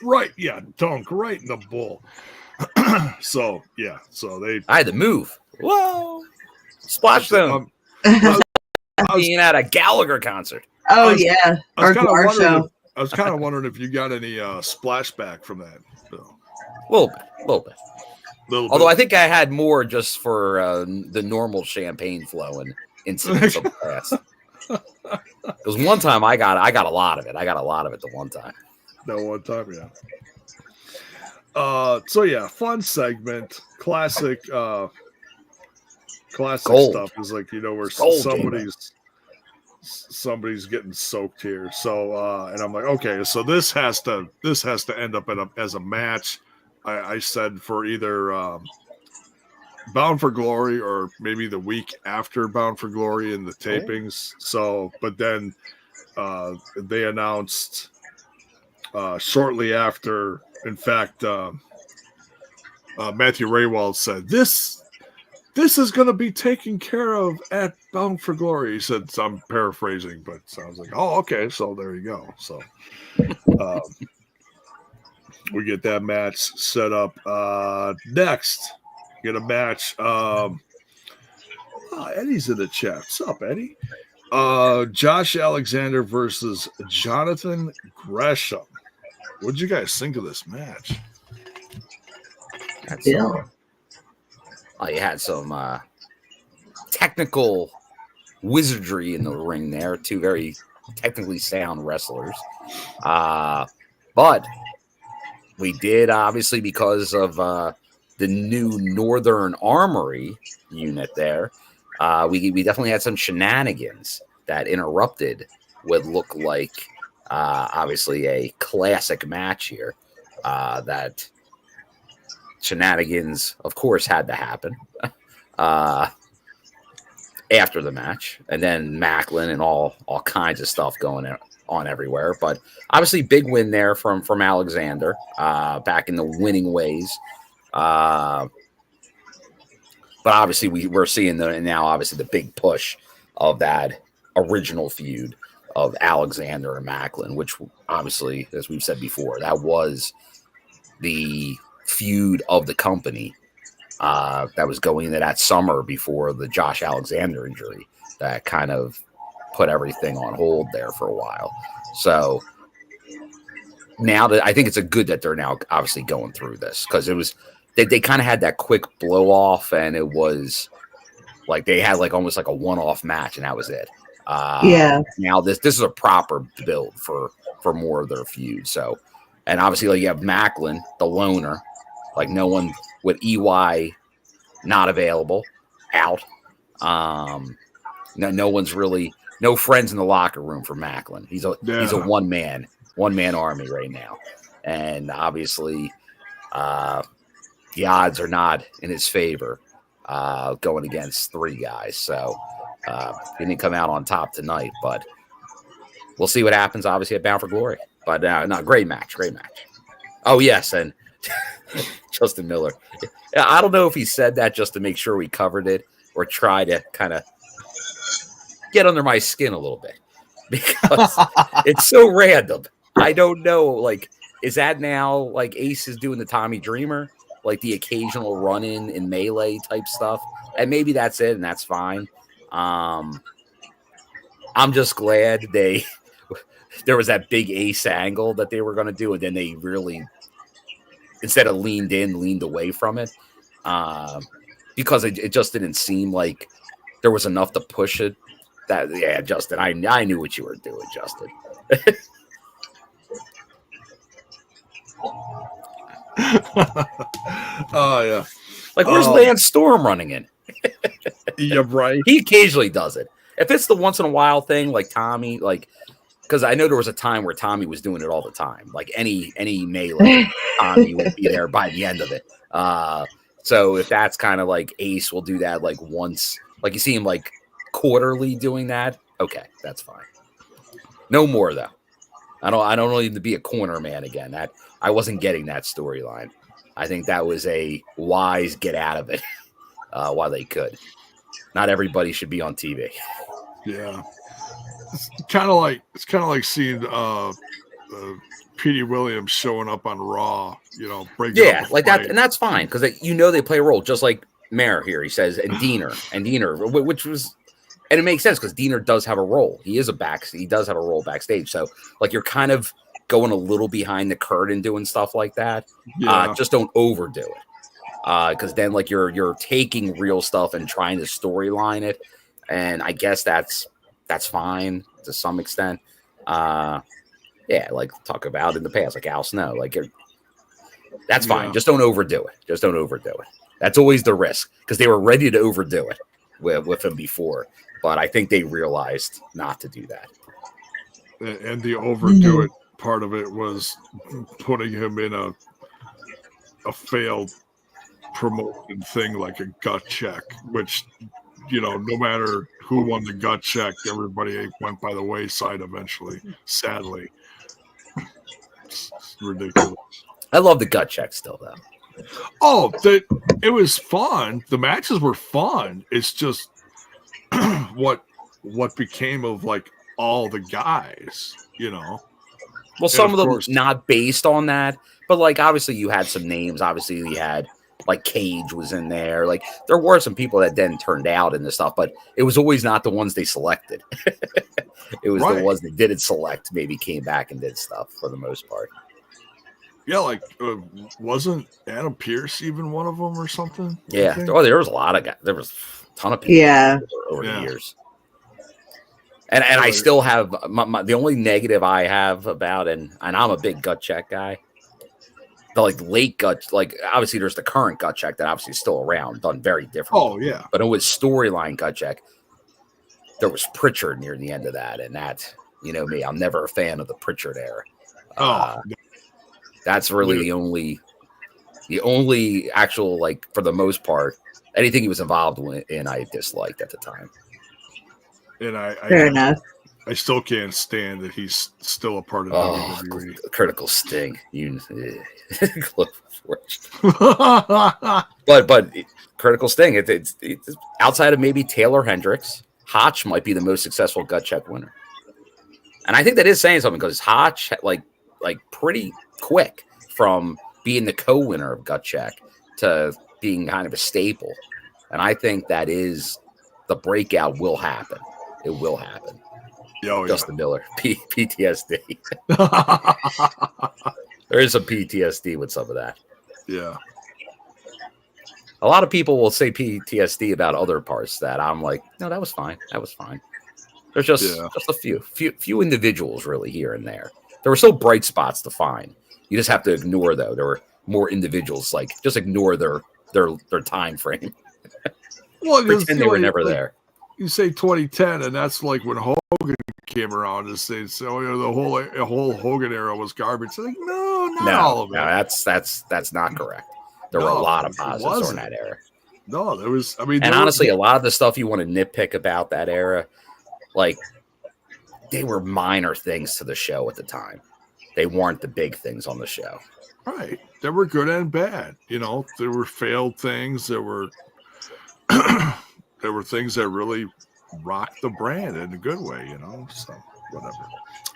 Right, yeah, dunk right in the bull. So yeah, I had to move. Whoa, splash them. Being at a Gallagher concert. Oh yeah, or Gar show. I was kind of wondering if you got any splashback from that. So. A little bit. Although I think I had more just for the normal champagne flow and incidents of the past. Because one time I got a lot of it. I got a lot of it the one time. That one time, yeah. So yeah, fun segment, classic Gold. stuff is where somebody's getting soaked here. So and I'm like, okay, so this has to end up as a match. I said for either Bound for Glory or maybe the week after Bound for Glory in the tapings. So, but then they announced shortly after. In fact, Matthew Raywald said, this is going to be taken care of at Bound for Glory. He said, I'm paraphrasing, but I was like, oh, okay. So there you go. So we get that match set up. Next, get a match. Eddie's in the chat. What's up, Eddie? Josh Alexander versus Jonathan Gresham. What'd you guys think of this match? You had some technical wizardry in the ring there. 2 very technically sound wrestlers. But we did, obviously, because of the new Northern Armory unit there, we definitely had some shenanigans that interrupted what looked like obviously a classic match here. That shenanigans, of course, had to happen after the match, and then Macklin and all kinds of stuff going on everywhere. But obviously, big win there from Alexander, back in the winning ways. But obviously, we're seeing the big push of that original feud of Alexander and Macklin, which obviously, as we've said before, that was the feud of the company that was going into that summer before the Josh Alexander injury that kind of put everything on hold there for a while. So now that I think it's a good that they're now obviously going through this, because it was they kind of had that quick blow off, and it was like they had like almost like a one-off match, and that was it. Now this is a proper build for more of their feud. So, and obviously like you have Macklin, the loner, like no one with EY not available, out. No one's really, no friends in the locker room for Macklin. He's a one man army right now, and obviously the odds are not in his favor going against three guys. So he didn't come out on top tonight, but we'll see what happens. Obviously at Bound for Glory, but no, great match. Oh yes, and Justin Miller. I don't know if he said that just to make sure we covered it or try to kind of get under my skin a little bit, because it's so random. I don't know. Like, is that now like Ace is doing the Tommy Dreamer, like the occasional run-in in melee type stuff? And maybe that's it, and that's fine. I'm just glad there was that big Ace angle that they were going to do, and then they really, instead of leaned away from it, because it just didn't seem like there was enough to push it. Justin, I knew what you were doing, Justin. Oh yeah, like where's Lance Storm running in? Yeah, right. He occasionally does it. If it's the once in a while thing, like Tommy, like, because I know there was a time where Tommy was doing it all the time. Like any melee, Tommy would be there by the end of it. So if that's kind of like Ace will do that like once, like you see him like quarterly doing that. Okay, that's fine. No more though. I don't need to be a corner man again. That I wasn't getting that storyline. I think that was a wise get out of it while they could. Not everybody should be on TV. Yeah, it's kind of like seeing Petey Williams showing up on Raw. You know, breaking up like that, and that's fine because they play a role just like Mayer here. He says and Diener, which was. And it makes sense because Diener does have a role. He does have a role backstage. So, like, you're kind of going a little behind the curtain doing stuff like that. Yeah. Just don't overdo it. Because then, like, you're taking real stuff and trying to storyline it. And I guess that's fine to some extent. Like talk about in the past, like Al Snow. Like, that's fine. Just don't overdo it. That's always the risk because they were ready to overdo it with him before. But I think they realized not to do that. And the overdo it part of it was putting him in a failed promotion thing like a gut check, which, you know, no matter who won the gut check, everybody went by the wayside eventually, sadly. It's ridiculous. I love the gut check still, though. Oh, it was fun. The matches were fun. It's just what became of like all the guys, you know. Well, some of them not based on that, but like obviously you had some names. Obviously you had like Cage was in there. Like there were some people that then turned out in this stuff, but it was always not the ones they selected. It was the ones that didn't select, maybe came back and did stuff for the most part. Yeah, like wasn't Adam Pearce even one of them or something? Yeah. Oh, there was a lot of guys. There was a ton of people over the years. And I still have the only negative I have about and I'm a big gut check guy. The like late gut, like obviously there's the current gut check that obviously is still around, done very differently. Oh yeah. But it was storyline gut check. There was Pritchard near the end of that, and that, you know me, I'm never a fan of the Pritchard era. That's really the only actual, like, for the most part, anything he was involved in, I disliked at the time. And fair enough. I still can't stand that he's still a part of WWE. Critical Sting. but Critical Sting, it's outside of maybe Taylor Hendricks, Hotch might be the most successful gut check winner. And I think that is saying something because Hotch, like pretty quick from being the co-winner of gut check to being kind of a staple. And I think that is the breakout will happen. It will happen. Oh, Justin Miller, PTSD. There is some PTSD with some of that. Yeah. A lot of people will say PTSD about other parts that I'm like, no, that was fine. That was fine. There's just a few individuals really here and there. There were still bright spots to find. You just have to ignore, though. There were more individuals, like, just ignore their time frame. Well, pretend they were never there. You say 2010, and that's like when Hogan came around to say, so the whole Hogan era was garbage. So like, no, not all of it. No, that's not correct. There were a lot of positives in that era. No, there was. I mean, and honestly, a lot of the stuff you want to nitpick about that era, like, they were minor things to the show at the time. They weren't the big things on the show. Right. They were good and bad. You know, there were failed things. There were there were things that really rocked the brand in a good way, you know. So whatever.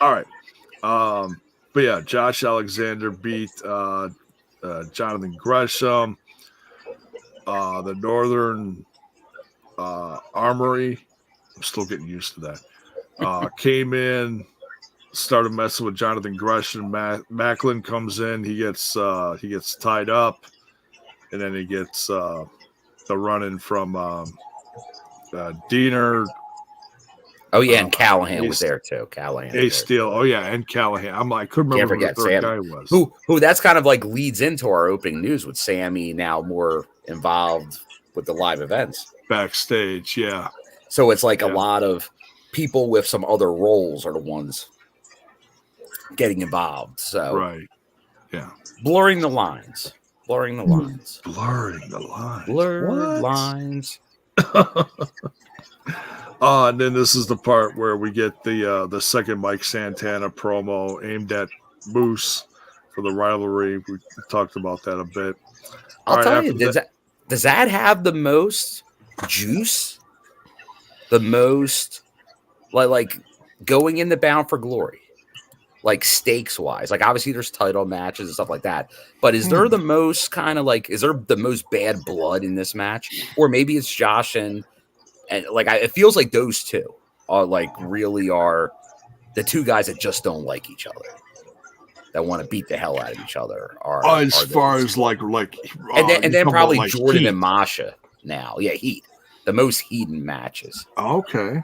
All right. But yeah, Josh Alexander beat Jonathan Gresham. The Northern Armory. I'm still getting used to that. Came in, started messing with Jonathan Gresham. Macklin comes in. He gets tied up, and then he gets the run-in from Diener. Oh yeah, and Callihan was there too. Callihan, Ace Steel. Oh yeah, and Callihan. I couldn't remember who the third guy was. Who that's kind of like leads into our opening news with Sami now more involved with the live events backstage. Yeah. So it's like a lot of people with some other roles are the ones getting involved. So right. Yeah. Blurring the lines. Blurred lines. And then this is the part where we get the second Mike Santana promo aimed at Moose for the rivalry. We talked about that a bit. I'll tell you, does that have the most juice? The most like going in the Bound for Glory, like stakes wise. Like obviously there's title matches and stuff like that, but is there the most kind of like is there the most bad blood in this match, or maybe it's Josh and like it feels like those two are like really are the two guys that just don't like each other, that want to beat the hell out of each other. As far as like and then probably like Jordan heat. And Masha now, heat. The most heated matches. Okay.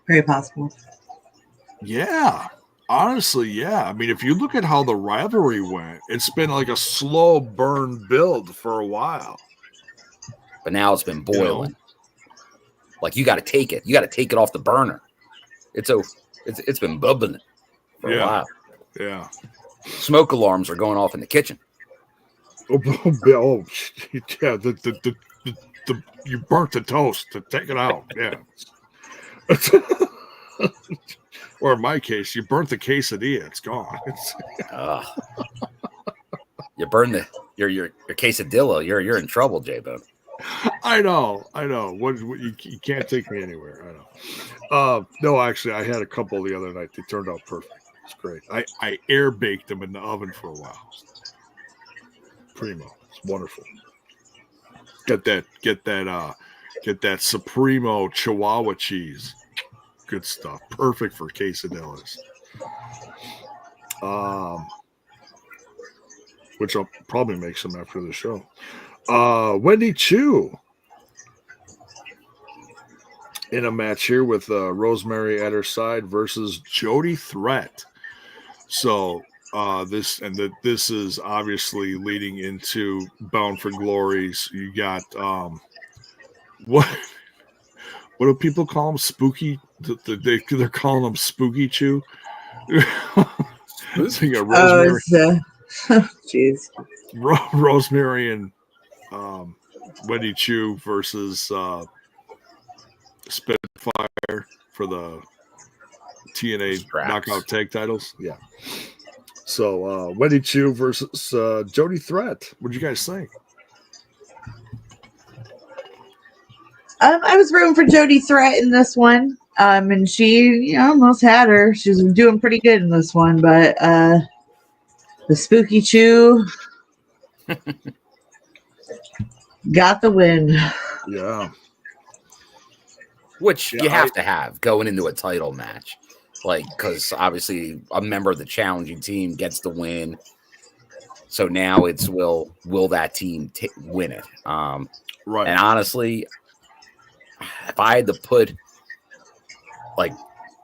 Very possible. Yeah. Honestly, yeah. I mean, if you look at how the rivalry went, it's been like a slow burn build for a while. But now it's been boiling. Like you got to take it. You got to take it off the burner. It's been bubbling for a while. Yeah. Smoke alarms are going off in the kitchen. Oh yeah. You burnt the toast to take it out. Yeah. Or in my case, you burnt the quesadilla. It's gone. You burned your quesadilla. You're in trouble, J-Bone. I know. What you can't take me anywhere. I know. No, actually, I had a couple the other night. They turned out perfect. It's great. I air baked them in the oven for a while. Primo. It's wonderful. Get that Supremo Chihuahua cheese. Good stuff. Perfect for quesadillas. Which I'll probably make some after the show. Wendy Choo in a match here with Rosemary at her side versus Jody Threat. So this is obviously leading into Bound for Glories. You got what do people call them? Spooky? They're calling them Spooky Choo. So you got Rosemary. Jeez. Rosemary and Wendy Choo versus Spitfire for the TNA Knockout Tag Titles. Yeah. So Wendy Choo versus Jody Threat. What do you guys think? I was rooting for Jody Threat in this one. And she almost had her. She was doing pretty good in this one, but the Spooky Choo, Got the win. Yeah. Which Yeah, you have to have going into a title match. Like, because obviously a member of the challenging team gets the win. So now it's will that team win it? Right. And honestly, if I had to put like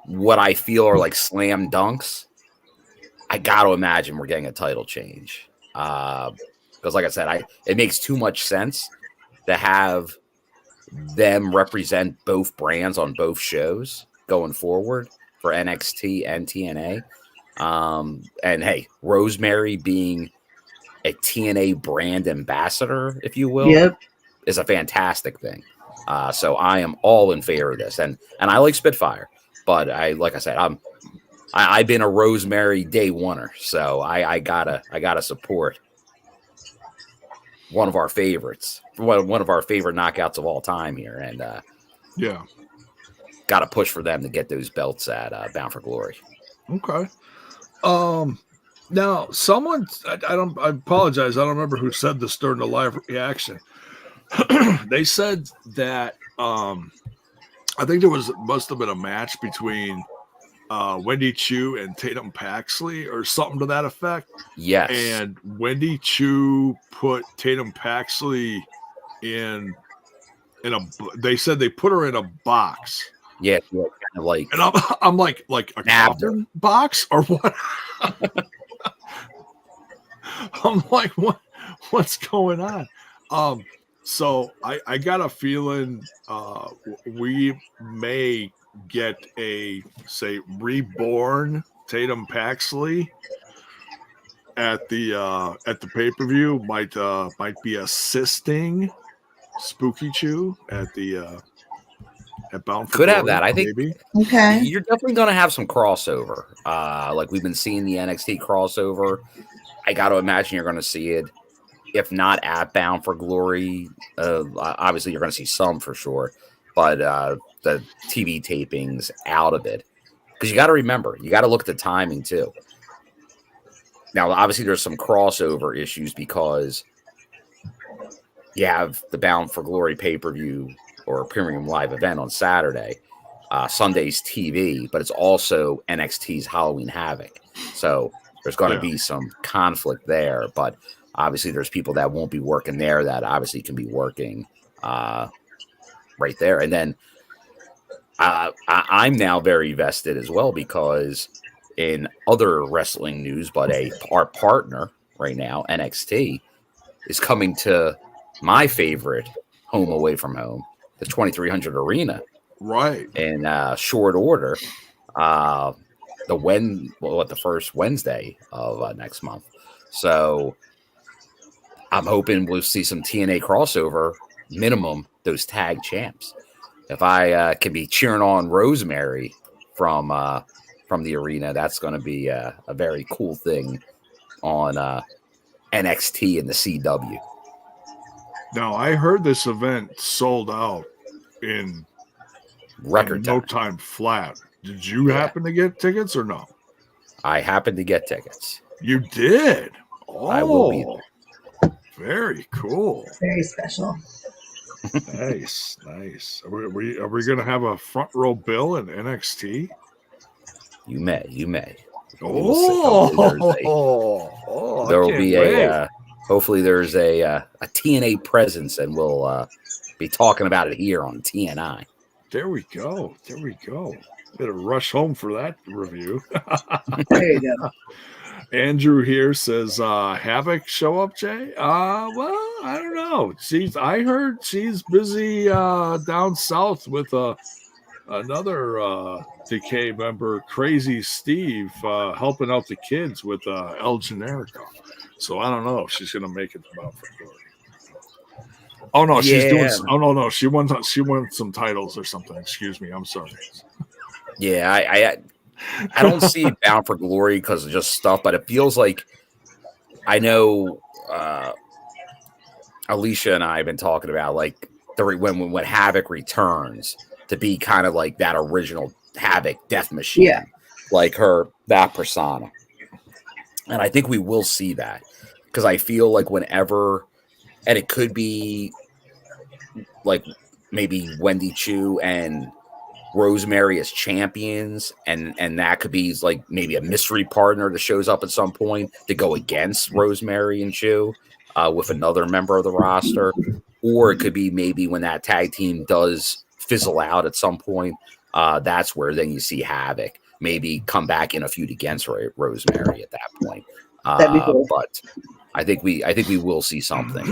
what I feel are like slam dunks, I got to imagine we're getting a title change. Because like I said, it makes too much sense to have them represent both brands on both shows going forward for NXT and TNA. And hey, Rosemary being a TNA brand ambassador, if you will, Yep. is a fantastic thing. So I am all in favor of this, and I like Spitfire, but like I said, I've been a Rosemary day oneer, so I gotta support one of our favorites, one of our favorite knockouts of all time here, and yeah, got to push for them to get those belts at Bound for Glory. Okay. Now someone, I apologize. I don't remember who said this during the live reaction. They said that I think must have been a match between Wendy Choo and Tatum Paxley or something to that effect. Yes. And Wendy Choo put Tatum Paxley in a. They said they put her in a box. Yeah, kind of like. And I'm like a coffin box or what? I'm like, what's going on? So I got a feeling we may get a reborn Tatum Paxley at the pay-per-view. Might be assisting Spooky Choo at the at Bound for Could Glory, have that. I think maybe. Okay. You're definitely going to have some crossover. Like we've been seeing the NXT crossover. I got to imagine you're going to see it. If not at Bound for Glory, obviously you're going to see some for sure. But the TV tapings out of it. Because you got to remember, you got to look at the timing too. Now, obviously there's some crossover issues because you have the Bound for Glory pay-per-view or premium live event on Saturday, Sunday's TV, but it's also NXT's Halloween Havoc. So there's going to be some conflict there, but obviously there's people that won't be working there that obviously can be working right there. And then I'm now very vested as well because in other wrestling news, but our partner right now, NXT, is coming to my favorite home away from home, the 2300 Arena, right? In short order, the first Wednesday of next month. So I'm hoping we'll see some TNA crossover, minimum those tag champs. If I can be cheering on Rosemary from the arena, that's going to be a very cool thing on NXT and the CW. Now, I heard this event sold out in record no time flat. Did you happen to get tickets or no? I happened to get tickets. You did? Oh, I will be there. Very cool. Very special. Nice. Are we going to have a front row bill in NXT? You may. Oh, there will be a. Hopefully, there's a TNA presence, and we'll be talking about it here on TNI. There we go. Better rush home for that review. There you go. Andrew here says, Havoc show up, Jay? Well, I don't know. I heard she's busy down south with another Decay member, Crazy Steve, helping out the kids with El Generico. So I don't know if she's gonna make it about for Glory. Oh no, she's doing. Oh no, she won some titles or something. Excuse me, I'm sorry. Yeah, I don't see Bound for Glory because of just stuff, but it feels like I know Alisha and I have been talking about like when Havoc returns to be kind of like that original Havoc Death Machine, like that persona. And I think we will see that. because I feel like whenever, and it could be like maybe Wendy, Choo, and Rosemary as champions, and that could be like maybe a mystery partner that shows up at some point to go against Rosemary and Choo with another member of the roster, or it could be maybe when that tag team does fizzle out at some point, that's where then you see Havoc maybe come back in a feud against Rosemary at that point. That'd be cool. But I think we will see something.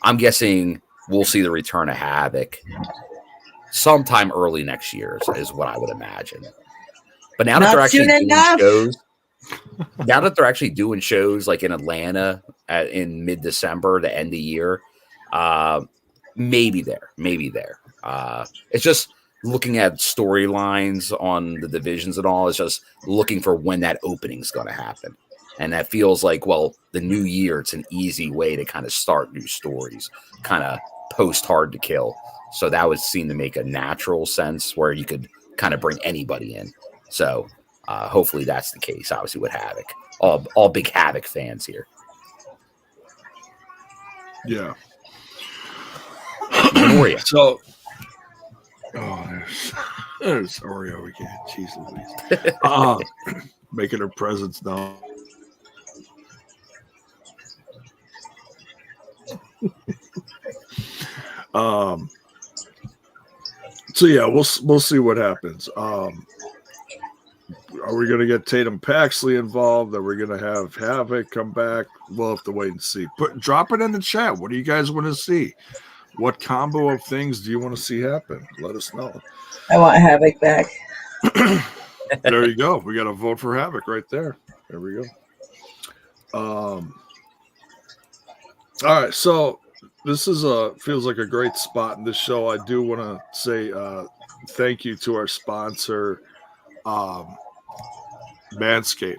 I'm guessing we'll see the return of Havoc sometime early next year is what I would imagine. But now that they're actually doing shows, now that they're actually doing shows like in Atlanta in mid-December to end the year, maybe there. It's just looking at storylines on the divisions and all. It's just looking for when that opening is going to happen. And that feels like, well, the new year, it's an easy way to kind of start new stories, kind of post Hard to Kill. So that would seem to make a natural sense where you could kind of bring anybody in. So hopefully that's the case, obviously, with Havoc. All big Havoc fans here. Yeah. Oreo. So, there's Oreo again. Jeez Louise. Making her presence known. So yeah, we'll see what happens. Are we going to get Tatum Paxley involved? Are we going to have Havoc come back? We'll have to wait and see. Drop it in the chat. What do you guys want to see? What combo of things do you want to see happen? Let us know. I want Havoc back. There you go. We got to vote for Havoc right there. There we go. All right, so this is feels like a great spot in this show. I do want to say thank you to our sponsor, Manscaped.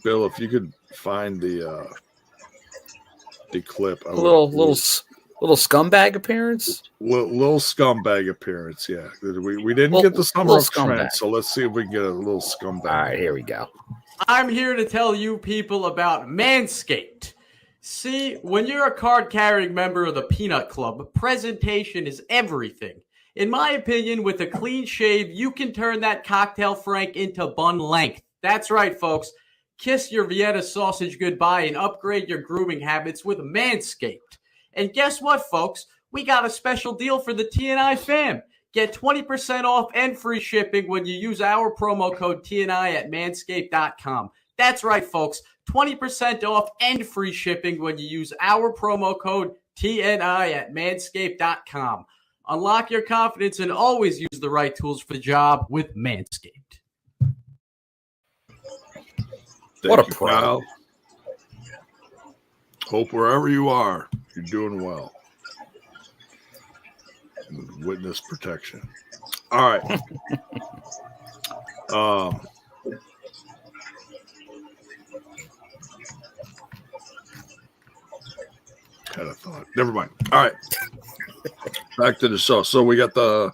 Bill, if you could find the clip, Little scumbag appearance. Little scumbag appearance. Yeah, we didn't get the summer of Trent, so let's see if we can get a little scumbag. All right, here we go. I'm here to tell you people about Manscaped. See, when you're a card-carrying member of the Peanut Club, presentation is everything. In my opinion, with a clean shave, you can turn that cocktail Frank into bun length. That's right, folks. Kiss your Vienna sausage goodbye and upgrade your grooming habits with Manscaped. And guess what, folks? We got a special deal for the TNI fam. Get 20% off and free shipping when you use our promo code TNI at manscaped.com. That's right, folks. 20% off and free shipping when you use our promo code TNI at manscaped.com. Unlock your confidence and always use the right tools for the job with Manscaped. What a pro. Hope wherever you are, you're doing well. Witness protection. All right. Had a thought. Never mind. All right. Back to the show. So we got the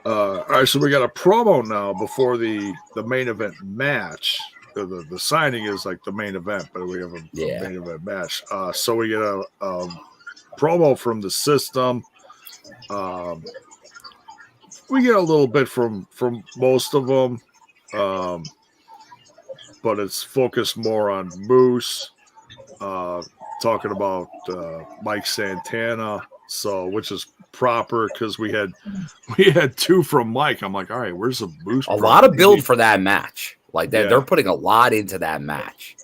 all right, so we got a promo now before the main event match. The signing is like the main event, but we have a main event match. So we get a promo from the system. We get a little bit from most of them, but it's focused more on Moose, talking about Mike Santana. So, which is proper because we had two from Mike. I'm like, all right, where's the Moose? A lot of build for that match. Like that, they're putting a lot into that match.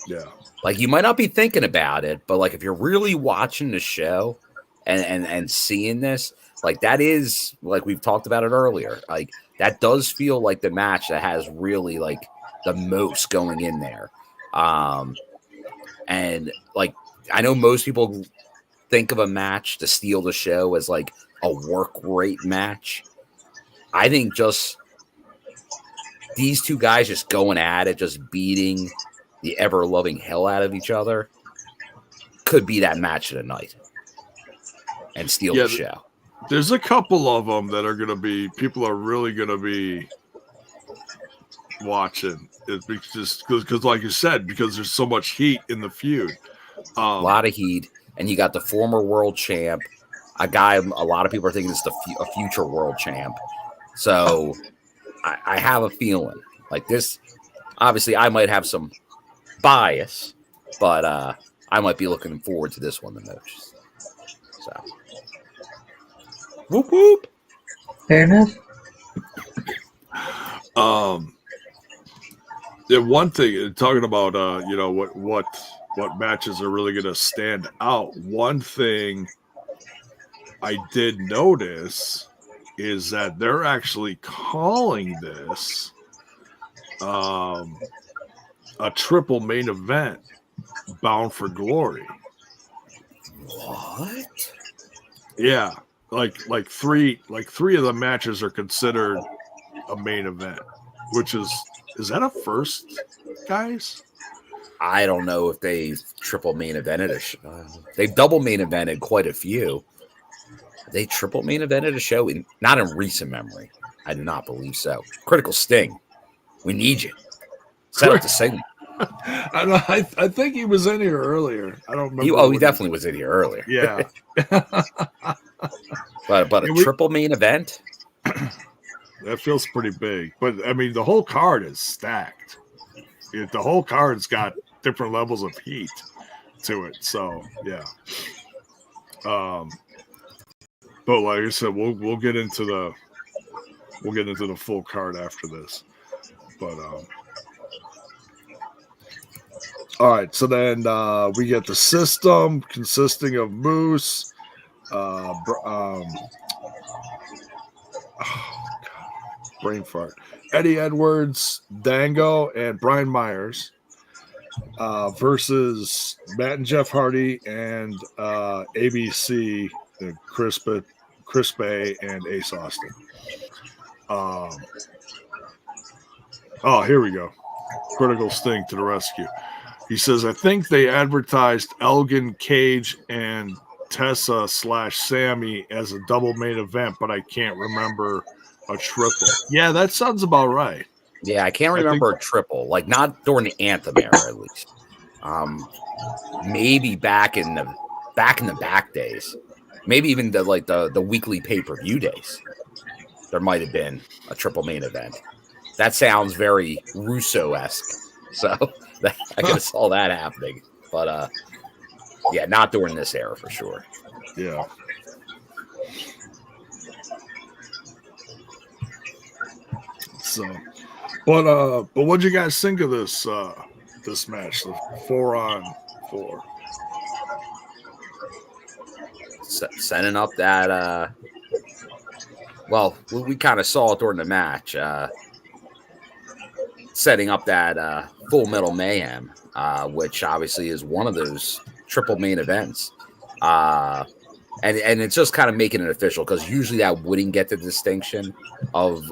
Yeah. Like you might not be thinking about it, but like if you're really watching the show and seeing this, like that is like we've talked about it earlier. Like that does feel like the match that has really like the most going in there. And like I know most people think of a match to steal the show as like a work rate match. I think just these two guys just going at it, just beating the ever-loving hell out of each other could be that match of the night and steal the show. There's a couple of them that are going to be, people are really going to be watching. It's because, like you said, because there's so much heat in the feud. A lot of heat, and you got the former world champ, a guy. A lot of people are thinking it's a future world champ. So I have a feeling like this. Obviously, I might have some bias, but I might be looking forward to this one the most. So, whoop whoop. Fair enough. Yeah, one thing talking about what matches are really going to stand out. One thing I did notice is that they're actually calling this a triple main event, Bound for Glory. What? Yeah, like three of the matches are considered a main event, which is that a first, guys? I don't know if they've triple main evented they've double main evented quite a few. They triple main evented a show not in recent memory. I do not believe so. Critical Sting, we need you. Set up the signal. I think he was in here earlier. I don't remember. He definitely was in here earlier. Yeah. but a triple main event? That feels pretty big. But, I mean, the whole card is stacked. The whole card's got different levels of heat to it. So, yeah. But like I said, we'll get into the full card after this. But all right, so then we get the system consisting of Moose, brain fart, Eddie Edwards, Dango, and Brian Myers versus Matt and Jeff Hardy and ABC, Chris Bay, and Ace Austin. Here we go. Critical Sting to the rescue. He says, I think they advertised Elgin, Cage, and Tessa / Sami as a double main event, but I can't remember a triple. Yeah, that sounds about right. Yeah, I can't remember a triple. Like, not during the Anthem era, at least. Maybe back in the back days. Maybe even the weekly pay-per-view days. There might have been a triple main event. That sounds very Russo-esque. So I could have saw that happening. But yeah, not during this era for sure. Yeah. So but what'd you guys think of this match? The 4-on-4. Setting up that well, we kind of saw it during the match. Setting up that Full Metal Mayhem, which obviously is one of those triple main events. And it's just kind of making it official, because usually that wouldn't get the distinction of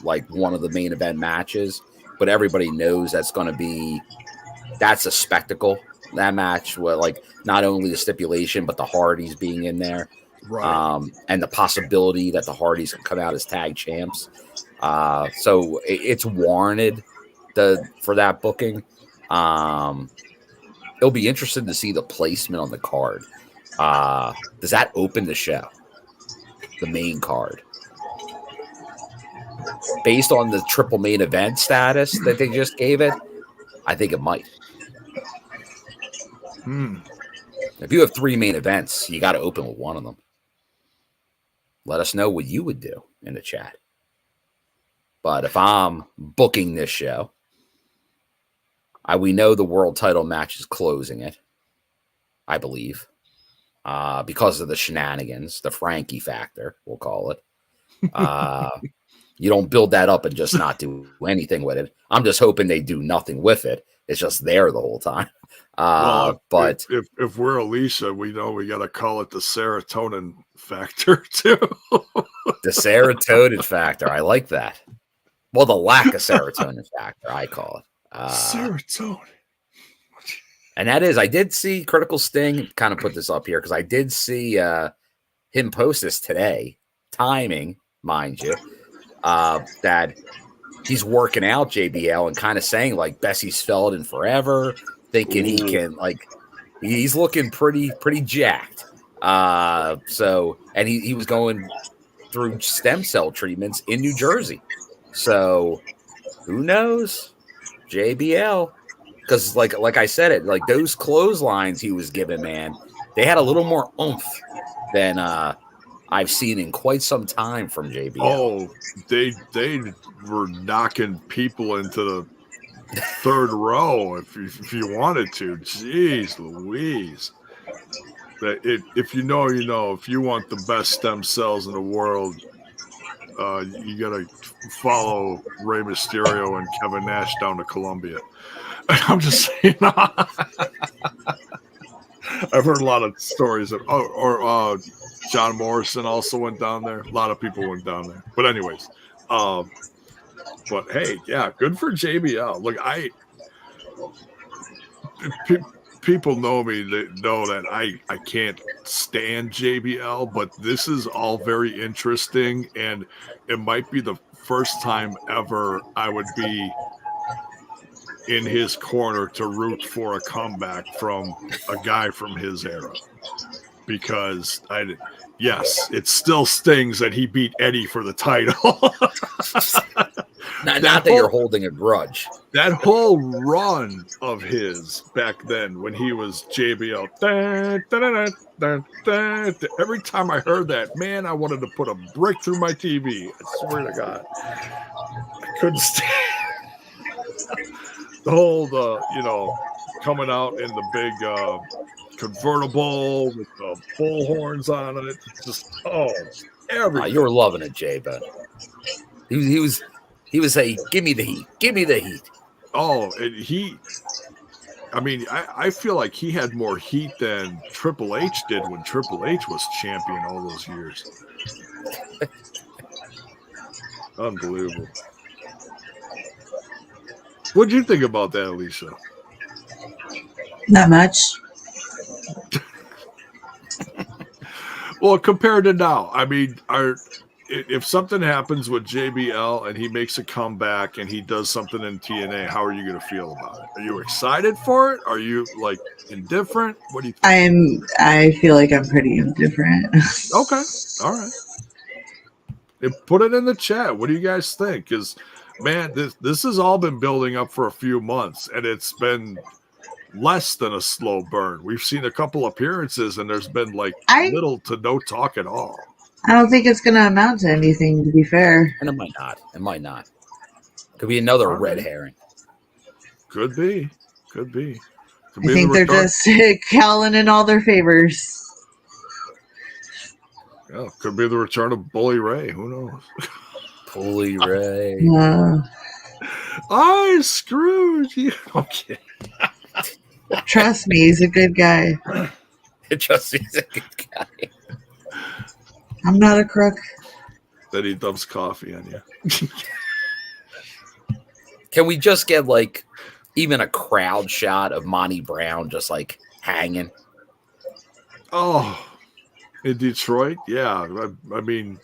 like one of the main event matches, but everybody knows that's a spectacle, that match, where like not only the stipulation but the Hardys being in there, right? And the possibility that the Hardys can come out as tag champs. So it's warranted for that booking. It'll be interesting to see the placement on the card. Does that open the show, the main card, based on the triple main event status that they just gave it? I think it might. If you have 3 main events, you got to open with one of them. Let us know what you would do in the chat. But if I'm booking this show, we know the world title match is closing it, I believe. Because of the shenanigans, the Frankie factor, we'll call it. You don't build that up and just not do anything with it. I'm just hoping they do nothing with it. It's just there the whole time. But if we're Alisha, we know we got to call it the serotonin factor too. The serotonin factor. I like that. Well, the lack of serotonin factor, I call it. Serotonin. And that is, I did see Critical Sting kind of put this up here, because I did see him post this today, timing, mind you, that he's working out JBL and kind of saying like Bessie's Skeleton forever, thinking he can like he's looking pretty jacked. So and he was going through stem cell treatments in New Jersey. So who knows? JBL. Because like I said it, like those clotheslines he was given, man, they had a little more oomph than I've seen in quite some time from JBL. Oh, they were knocking people into the third row if you wanted to. Jeez Louise. If you know, you know. If you want the best stem cells in the world, you got to follow Rey Mysterio and Kevin Nash down to Colombia. I'm just saying. I've heard a lot of stories of, John Morrison also went down there. A lot of people went down there. But anyways, but hey, yeah, good for JBL. Look, people know me. They know that I can't stand JBL, but this is all very interesting, and it might be the first time ever I would be in his corner to root for a comeback from a guy from his era, because yes, it still stings that he beat Eddie for the title. not that you're holding a grudge. That whole run of his back then when he was JBL, every time I heard that, man, I wanted to put a brick through my TV. I swear to God, I couldn't stand the whole, coming out in the big convertible with the bull horns on it. Just everything. You were loving it, Jay, but he was saying, "Give me the heat, give me the heat." Oh, and I feel like he had more heat than Triple H did when Triple H was champion all those years. Unbelievable. What'd you think about that, Alisha? Not much. Well, compared to now, I mean, if something happens with JBL and he makes a comeback and he does something in TNA, how are you going to feel about it? Are you excited for it? Are you like indifferent? What do you think? I feel like I'm pretty indifferent. Okay. All right. Put it in the chat. What do you guys think? Because, man, this has all been building up for a few months, and it's been less than a slow burn. We've seen a couple appearances, and there's been little to no talk at all. I don't think it's going to amount to anything, to be fair. And it might not. It might not. Could be another red herring. Could be. I think they're just calling in all their favors. Yeah, could be the return of Bully Ray. Who knows? Bully Ray. I screwed you. Okay. Trust me, he's a good guy. Trust me, he's a good guy. I'm not a crook. Then he dumps coffee on you. Can we just get even a crowd shot of Monty Brown just hanging? Oh, in Detroit? Yeah. I mean,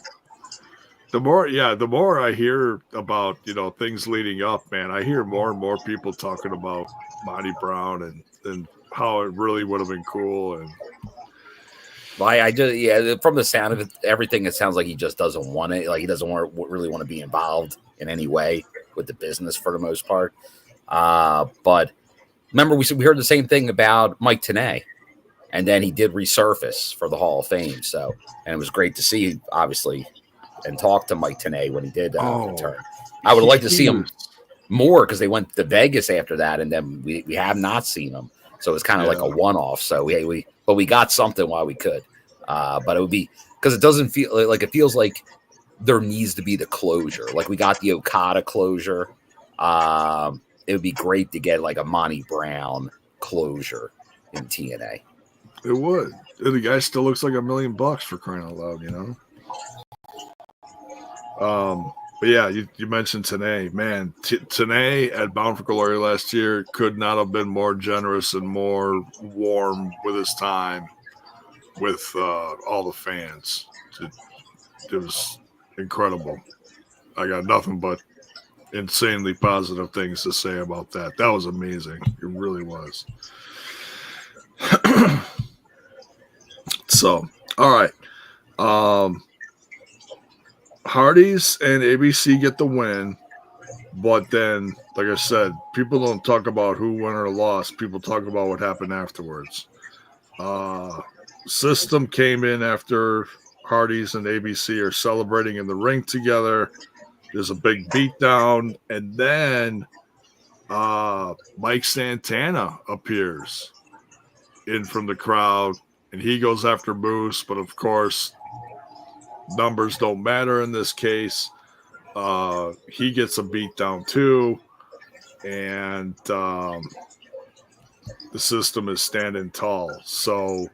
the more I hear about, things leading up, man, I hear more and more people talking about Monty Brown and how it really would have been cool. And I just, from the sound of it, everything, it sounds like he just doesn't want it. Like he doesn't really want to be involved in any way with the business for the most part. But remember, we heard the same thing about Mike Tenay, and then he did resurface for the Hall of Fame. So, and it was great to see, obviously, and talk to Mike Tenay when he did return. I would like to see him more because they went to Vegas after that, and then we have not seen him. So it's kind of like a one-off. So we got something while we could. But it would be because it doesn't feel like it feels like there needs to be the closure. Like we got the Okada closure. It would be great to get a Monty Brown closure in TNA. It would. The guy still looks like $1 million for crying out loud, But yeah, you mentioned Tenay. Man, Tenay at Bound for Glory last year could not have been more generous and more warm with his time with all the fans. It was incredible. I got nothing but insanely positive things to say about that. That was amazing. It really was. So, all right. Hardy's and ABC get the win, but then, like I said, people don't talk about who won or lost. People talk about what happened afterwards. System came in after Hardy's and ABC are celebrating in the ring together. There's a big beatdown, and then Mike Santana appears in from the crowd, and he goes after Moose, but of course, numbers don't matter in this case. He gets a beatdown too, and the System is standing tall. So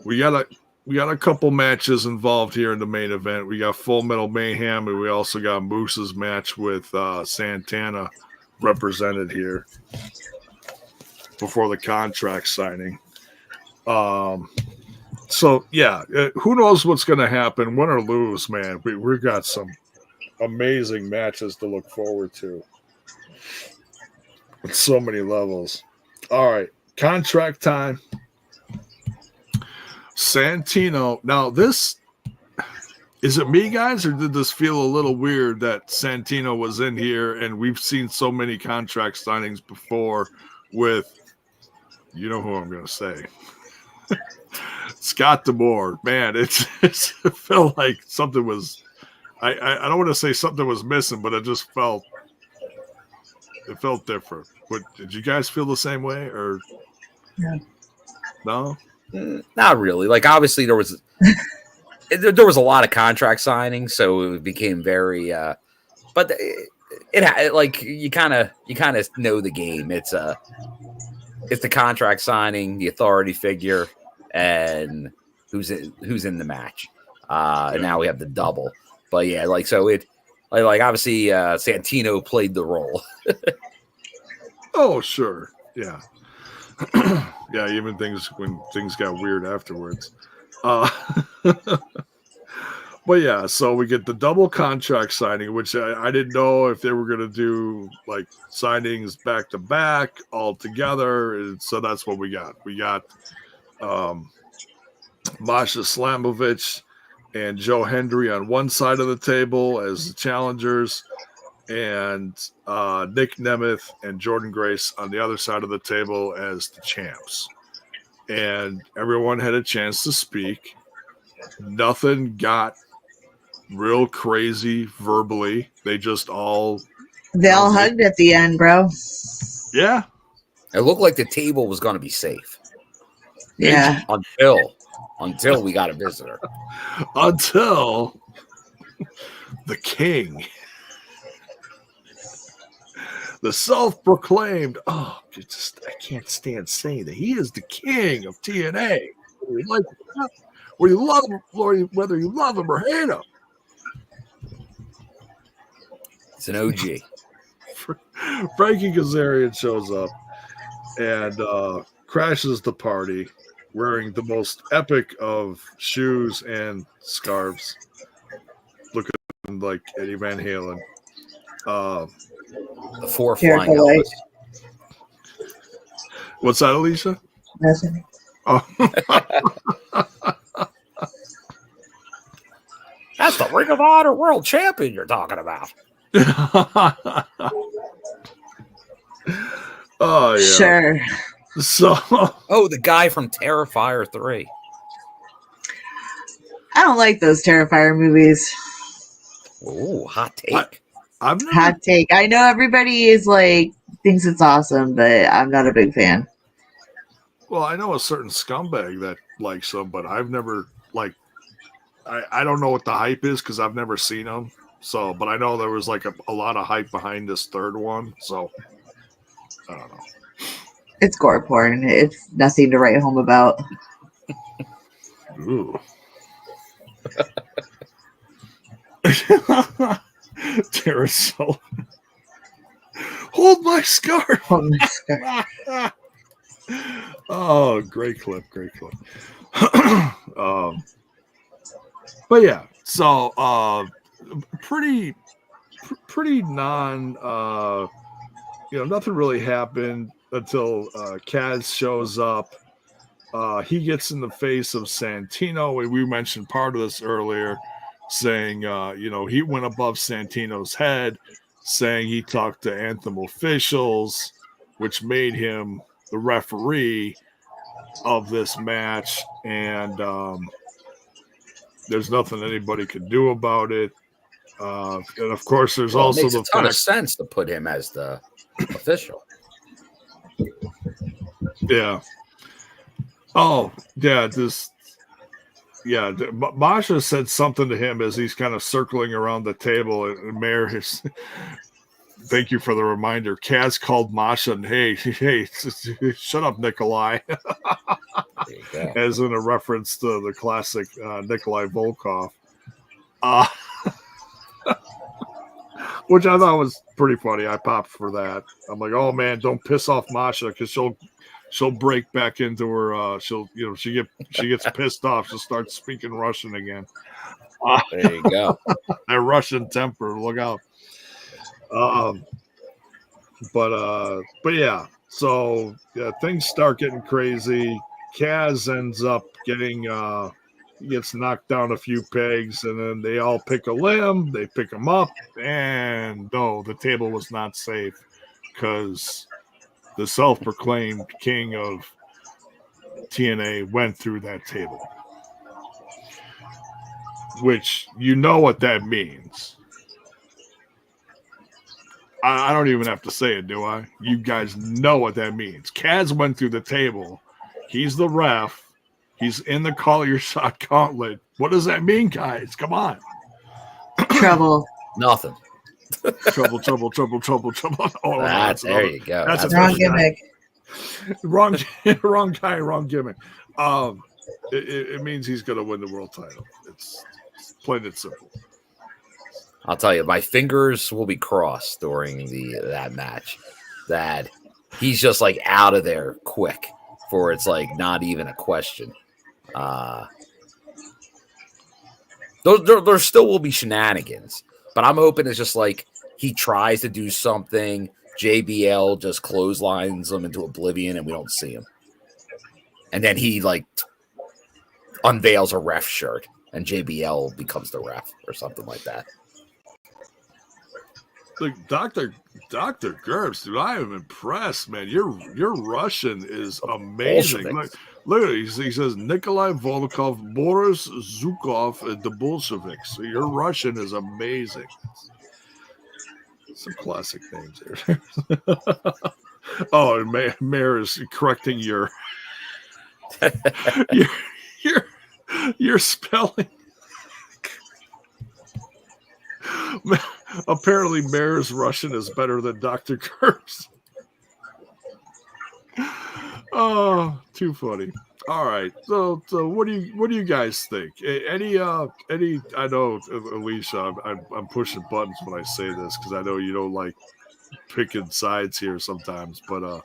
we got a couple matches involved here in the main event. We got Full Metal Mayhem, and we also got Moose's match with Santana represented here before the contract signing. So, yeah, who knows what's going to happen, win or lose, man. We've got some amazing matches to look forward to at so many levels. All right, contract time. Santino. Now, this is it me, guys, or did this feel a little weird that Santino was in here and we've seen so many contract signings before with, you know who I'm going to say, Scott D'Amore. Man, it felt like something was, I don't want to say something was missing, but it felt different. But did you guys feel the same way, or no? Not really. Like, obviously there was a lot of contract signings, so it became very but it like you kind of know the game. It's the contract signing, the authority figure, and who's in the match. And now we have the double. But yeah, like, so it like obviously Santino played the role. Oh, sure. Yeah. Yeah, even when things got weird afterwards. But yeah, so we get the double contract signing, which I didn't know if they were going to do like signings back to back all together. And so that's what we got. We got Masha Slamovich and Joe Hendry on one side of the table as the challengers, and Nick Nemeth and Jordan Grace on the other side of the table as the champs. And everyone had a chance to speak. Nothing got real crazy verbally. They all hugged at the end, bro. Yeah. It looked like the table was going to be safe. Yeah. Until we got a visitor. Until the king, the self-proclaimed, I can't stand saying that he is the king of TNA. Whether you love him or hate him. It's an OG. Frankie Kazarian shows up and crashes the party wearing the most epic of shoes and scarves, looking like Eddie Van Halen. The four flying Elvis. What's that, Alisha? Nothing. Oh. That's the Ring of Honor World Champion you're talking about. Oh, yeah. Sure. So, the guy from Terrifier 3. I don't like those Terrifier movies. Oh, hot take. Hot take. I know everybody is thinks it's awesome, but I'm not a big fan. Well, I know a certain scumbag that likes them, but I've never I don't know what the hype is because I've never seen them. So, but I know there was a lot of hype behind this third one. So, I don't know. It's gore porn. It's nothing to write home about. Ooh. Tara's so. Hold my scarf. Hold my scarf. Oh, great clip. But yeah, so pretty pretty nothing really happened until Kaz shows up. He gets in the face of Santino. We mentioned part of this earlier, saying, he went above Santino's head, saying he talked to Anthem officials, which made him the referee of this match. And there's nothing anybody could do about it. And of course, there's also it makes a ton of sense to put him as the official. Yeah. Oh, yeah. Masha said something to him as he's kind of circling around the table. And Mayor has, thank you for the reminder. Kaz called Masha and, hey, shut up, Nikolai. As in a reference to the classic Nikolai Volkov. Which I thought was pretty funny. I popped for that. I'm like, oh man, don't piss off Masha because she'll break back into her. She gets pissed off. She'll start speaking Russian again. There you go. That Russian temper. Look out. But yeah. So things start getting crazy. Kaz ends up gets knocked down a few pegs, and then they all pick a limb. They pick him up, and no, the table was not safe because the self-proclaimed king of TNA went through that table. Which, you know what that means. I don't even have to say it, do I? You guys know what that means. Kaz went through the table. He's the ref. He's in the Call Your Shot gauntlet. What does that mean, guys? Come on. Trouble. Nothing. Trouble. Oh, there you go. That's wrong gimmick. Wrong guy, wrong gimmick. It means he's going to win the world title. It's plain and simple. I'll tell you, my fingers will be crossed during that match. That he's just like out of there quick, for it's like not even a question. There still will be shenanigans, but I'm hoping it's just like he tries to do something, JBL just clotheslines him into oblivion, and we don't see him. And then he like unveils a ref shirt, and JBL becomes the ref or something like that. Like Dr. Gerbs, dude, I am impressed, man. Your Russian is amazing. Look at it. He says Nikolai Volkov, Boris Zukov, and the Bolsheviks. So your Russian is amazing. Some classic names here. Oh, and Mayor is correcting your spelling. Apparently, Mayor's Russian is better than Dr. Gerbs. Oh, too funny. All right. So what do you guys think? Any I know, Alisha, I'm pushing buttons when I say this because I know you don't like picking sides here sometimes, but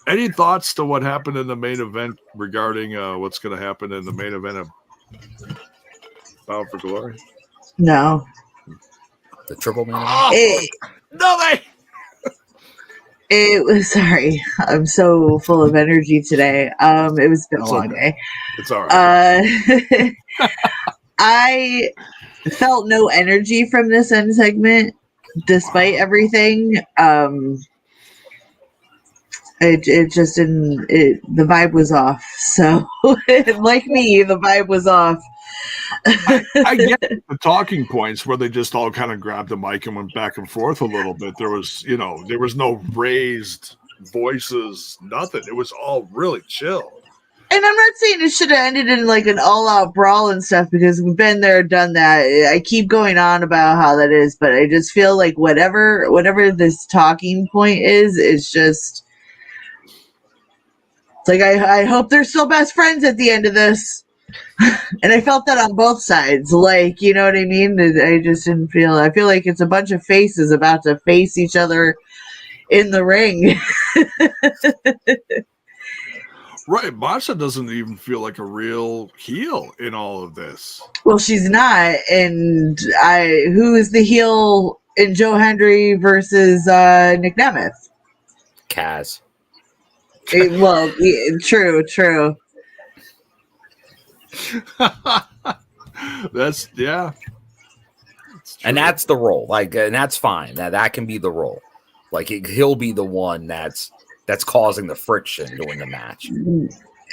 any thoughts to what happened in the main event regarding what's going to happen in the main event of Bound for Glory? No. The triple main event? It was, sorry, I'm so full of energy today. It was been a long day. It's all right. I felt no energy from this end segment, despite everything. It just didn't. The vibe was off. So, like me, the vibe was off. I get the talking points where they just all kind of grabbed the mic and went back and forth a little bit. There was no raised voices, nothing. It was all really chill. And I'm not saying it should have ended in like an all-out brawl and stuff because we've been there, done that. I keep going on about how that is, but I just feel like whatever this talking point is just. It's like I hope they're still best friends at the end of this. And I felt that on both sides. Like, you know what I mean? I just didn't feel. I feel like it's a bunch of faces about to face each other in the ring. Right. Masha doesn't even feel like a real heel in all of this. Well, she's not. And who is the heel And Joe Hendry versus Nick Nemeth. Kaz. Well, yeah, true. That's yeah. And that's the role. Like, and that's fine. That can be the role. Like, he'll be the one that's causing the friction during the match.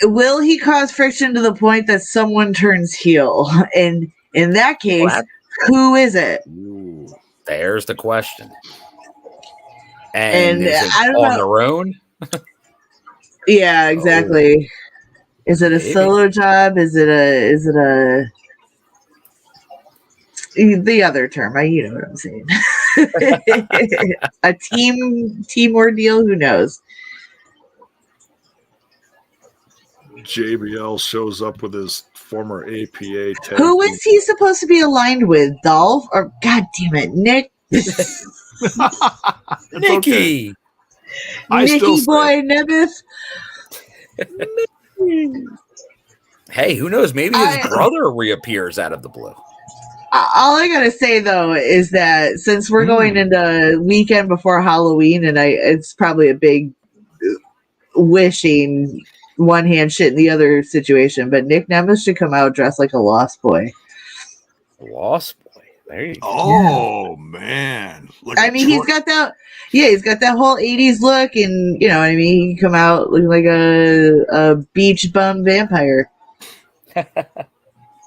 Will he cause friction to the point that someone turns heel? And in that case, who is it? Ooh. There's the question. And is it I don't on know. their own? Yeah, exactly. Is it a solo job? Is it a the other term? You know what I'm saying. A team ordeal? Who knows? JBL shows up with his former APA tag. Who is he supposed to be aligned with? Dolph or God damn it, Nick? Nikki. Okay. Nicky boy Nemeth. Hey, who knows? Maybe his brother reappears out of the blue. All I gotta say though is that since we're going into weekend before Halloween, and it's probably a big wishing one hand shit in the other situation, but Nick Nemeth should come out dressed like a Lost Boy. Lost Boy. There you go. Oh man! I mean, he's got that. Yeah, he's got that whole '80s look, and you know what I mean. He can come out looking like a beach bum vampire.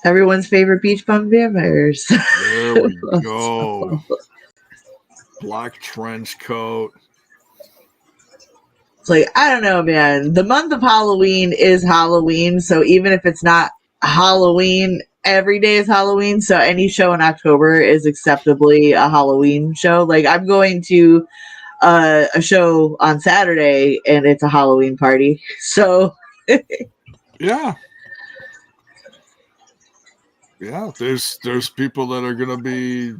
Everyone's favorite beach bum vampires. There we go. Black trench coat. It's like, I don't know, man. The month of Halloween is Halloween, so even if it's not Halloween, every day is Halloween. So any show in October is acceptably a Halloween show. Like, I'm going to a show on Saturday, and it's a Halloween party. So, yeah. Yeah, there's people that are gonna be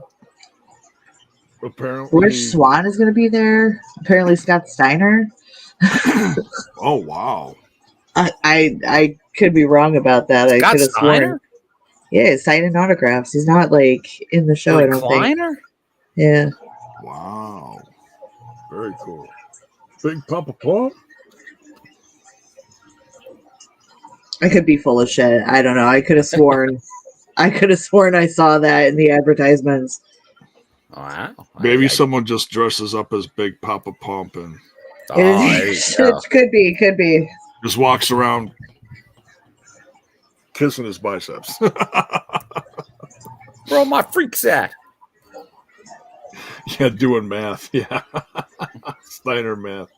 apparently. Rich Swann is going to be there. Apparently, Scott Steiner. Oh wow! I could be wrong about that. Scott I could have sworn. Yeah, he's signing autographs. He's not like in the show. I don't think. Yeah. Wow. Very cool. Big Papa Pump. I could be full of shit. I don't know. I could have sworn. I saw that in the advertisements. Wow. Maybe someone just dresses up as Big Papa Pump and It could be. Just walks around kissing his biceps. Where all my freaks at? Yeah, doing math. Yeah. Steiner math.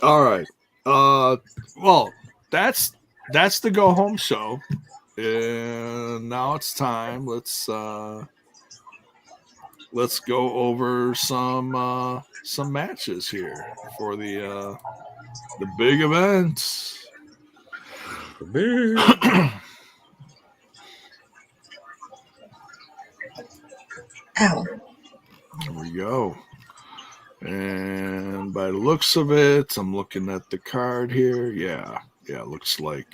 All right. Well, that's the go home show. And now it's time. Let's go over some matches here for the big event. Ow. Here we go. And by the looks of it, I'm looking at the card here. Yeah, looks like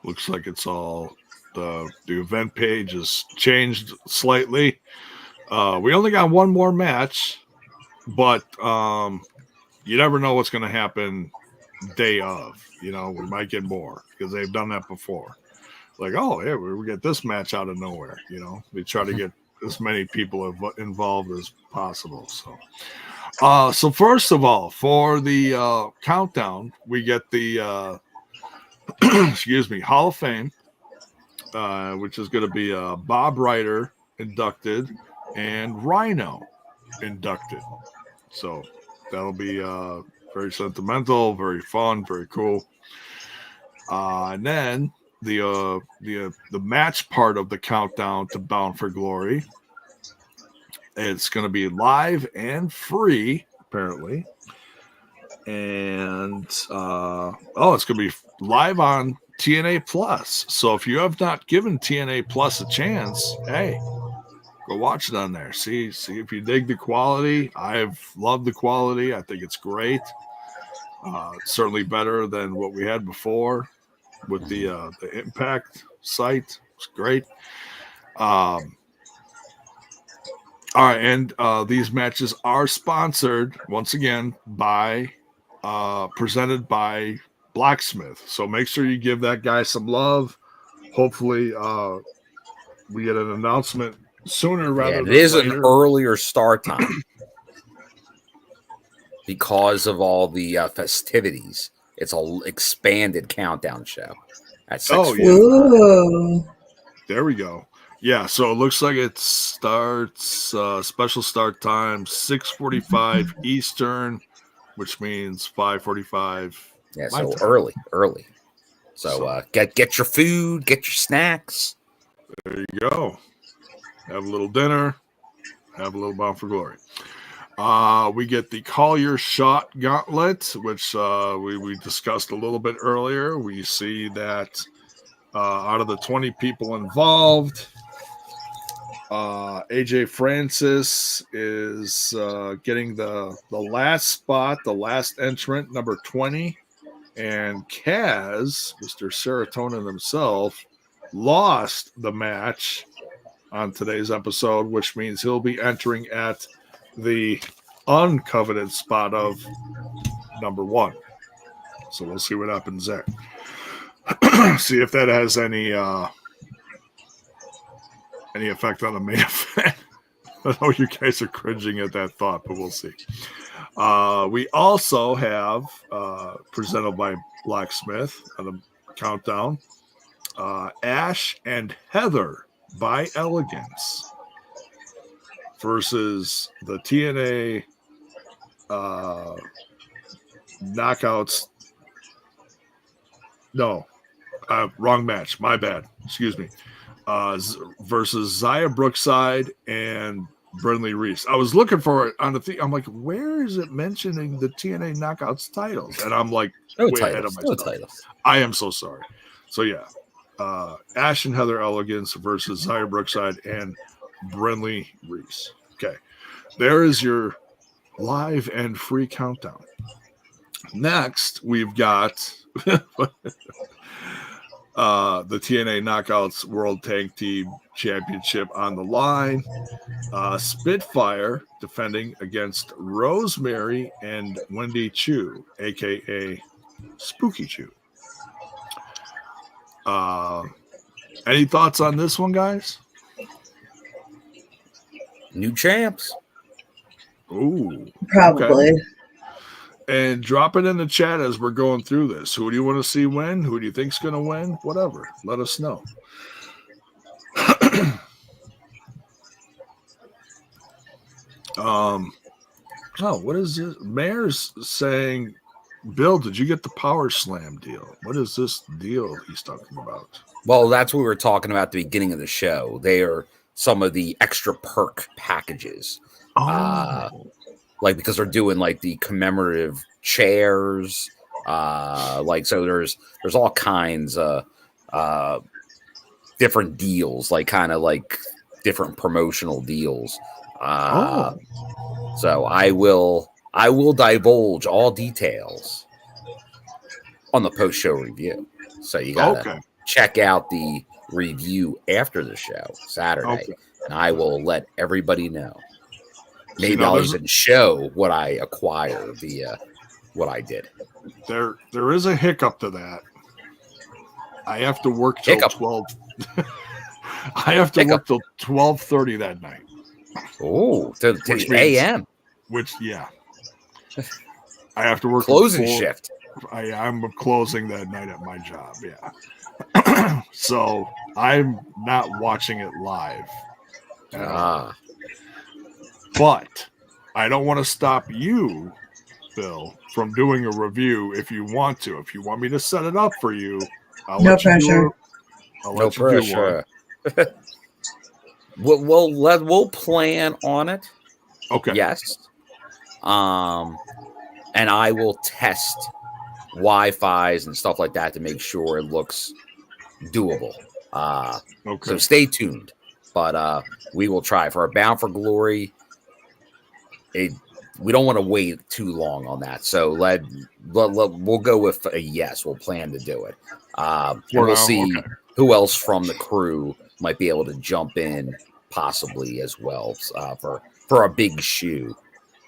it's all the event page has changed slightly. We only got one more match, but you never know what's going to happen day of. You know, we might get more because they've done that before. Like, oh, yeah, we get this match out of nowhere. You know, we try to get as many people involved as possible. So first of all, for the countdown, we get the excuse me, Hall of Fame, which is going to be Bob Ryder inducted and Rhino inducted. So that'll be very sentimental, very fun, very cool. And then the match part of the countdown to Bound for Glory. It's going to be live and free, apparently. And it's going to be live on TNA Plus. So if you have not given TNA Plus a chance, hey, go watch it on there. See if you dig the quality. I've loved the quality. I think it's great. It's certainly better than what we had before with the Impact site. It's great. All right, and these matches are sponsored once again by presented by Blacksmith. So make sure you give that guy some love. Hopefully, we get an announcement sooner rather than later. It is an earlier start time because of all the festivities. It's an expanded countdown show at 6:45. Ooh. There we go. Yeah, so it looks like it starts special start time 6:45 Eastern, which means 5:45. Yeah, so early. So get your food, get your snacks. There you go. Have a little dinner. Have a little Bound for Glory. We get the Call Your Shot Gauntlet, which we discussed a little bit earlier. We see that out of the 20 people involved, AJ Francis is getting the last spot, the last entrant, number 20. And Kaz, Mr. Serotonin himself, lost the match on today's episode, which means he'll be entering at the uncoveted spot of number 1. So we'll see what happens there. See if that has any effect on the main event. I know you guys are cringing at that thought, but we'll see. We also have presented by Blacksmith on the countdown, Ash and Heather by Elegance versus the TNA knockouts. No, wrong match. My bad. Excuse me. Versus Zaya Brookside and Brindley Reese. I was looking for it on the thing. I'm like, where is it mentioning the TNA Knockouts titles? And I'm like, way ahead of myself. Titles. I am so sorry. So yeah, Ash and Heather Elegance versus Zaya Brookside and Brindley Reese. Okay, there is your live and free countdown. Next, we've got the TNA Knockouts World Tag Team Championship on the line. Spitfire defending against Rosemary and Wendy Choo, a.k.a. Spooky Choo. Any thoughts on this one, guys? New champs. Ooh. Probably. Okay. And drop it in the chat as we're going through this. Who do you want to see win? Who do you think's going to win? Whatever. Let us know. What is this? Mayor's saying, Bill, did you get the Power Slam deal? What is this deal he's talking about? Well, that's what we were talking about at the beginning of the show. They are some of the extra perk packages. Like because they're doing like the commemorative chairs, so there's all kinds of different deals, like kind of like different promotional deals. So I will divulge all details on the post show review. So you gotta check out the review after the show Saturday, and I will let everybody know. Maybe I'll even show what I acquire via what I did. There is a hiccup to that. I have to work till 12. I have to work till 12:30 that night. Oh, to a.m. Which, yeah. I have to work closing shift. I'm closing that night at my job, yeah. So I'm not watching it live. But I don't want to stop you, Bill, from doing a review if you want to. If you want me to set it up for you, I'll let you do one. We'll plan on it. Okay. Yes. And I will test Wi-Fi's and stuff like that to make sure it looks doable. So stay tuned. But we will try for our Bound for Glory. We don't want to wait too long on that, so we'll go with a yes. We'll plan to do it. We'll see who else from the crew might be able to jump in possibly as well for a big shoe.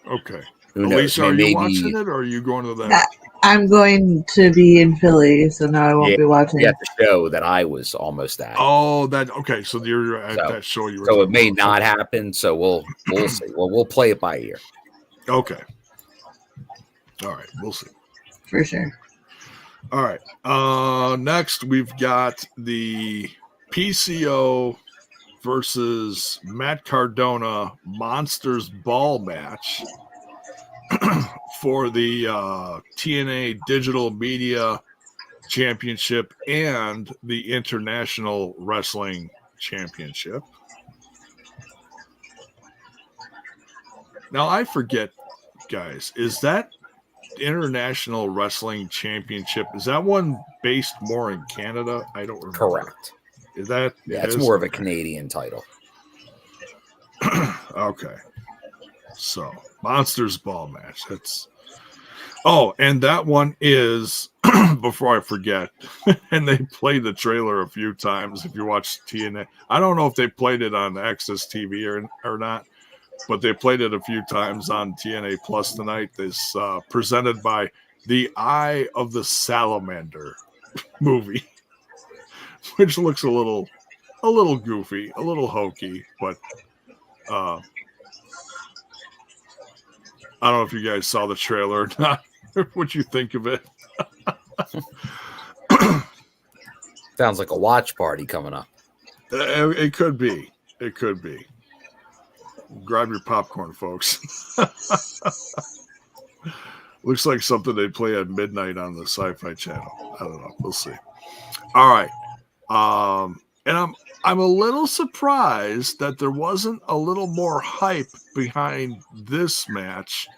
Okay. Who knows? Alisha, are you Maybe watching it or are you going to that? I'm going to be in Philly, so now I won't be watching. At the show that I was almost at. Oh, okay. So you're at that show you were. So it may not happen. So we'll see. Well, we'll play it by ear. Okay. All right. We'll see. For sure. All right. Next, we've got the PCO versus Matt Cardona Monsters Ball match for the TNA Digital Media Championship and the International Wrestling Championship. Now, I forget, guys, is that International Wrestling Championship, is that one based more in Canada? I don't remember. Correct. Is that? Yeah, it's more of a Canadian title. Okay. So, Monsters Ball match. That's. Oh, and that one is, before I forget, and they played the trailer a few times if you watch TNA. I don't know if they played it on Access TV or not, but they played it a few times on TNA Plus tonight. This presented by the Eye of the Salamander movie, which looks a little goofy, a little hokey, but I don't know if you guys saw the trailer or not. What you think of it? Sounds like a watch party coming up. It could be. It could be. Grab your popcorn, folks. Looks like something they play at midnight on the Sci-Fi Channel. I don't know. We'll see. All right. And I'm a little surprised that there wasn't a little more hype behind this match,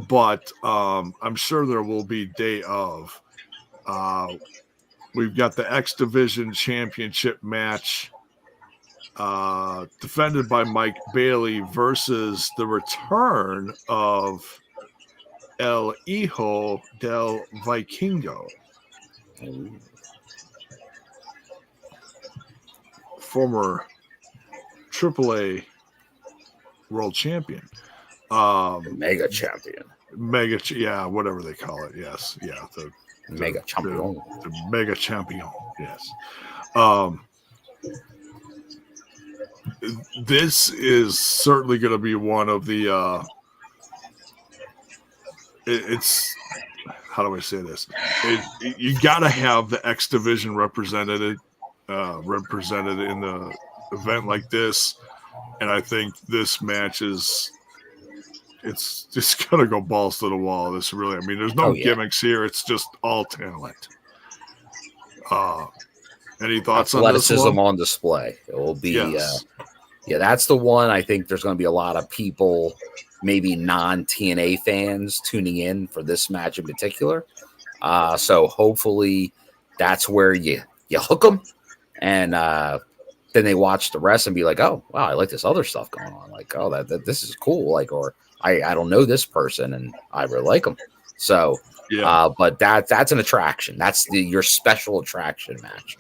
but I'm sure there will be day of. We've got the X Division Championship match defended by Mike Bailey versus the return of El Hijo del Vikingo. Former AAA world champion. Mega champion. Yeah, whatever they call it. Yes. Yeah. The Mega champion. The mega champion. Yes. This is certainly going to be one of the it's how do I say this? You got to have the X Division represented in the event like this, and I think this match it's just gonna go balls to the wall. This really, I mean, there's no gimmicks here. It's just all talent. Any thoughts on this one? Athleticism on display. It will be. Yes. Yeah, that's the one. I think there's going to be a lot of people, maybe non-TNA fans, tuning in for this match in particular. So hopefully that's where you hook them, and then they watch the rest and be like, "Oh, wow, I like this other stuff going on. Like, oh, that this is cool. Like, or I don't know this person, and I really like them." So, but that's an attraction. That's your special attraction match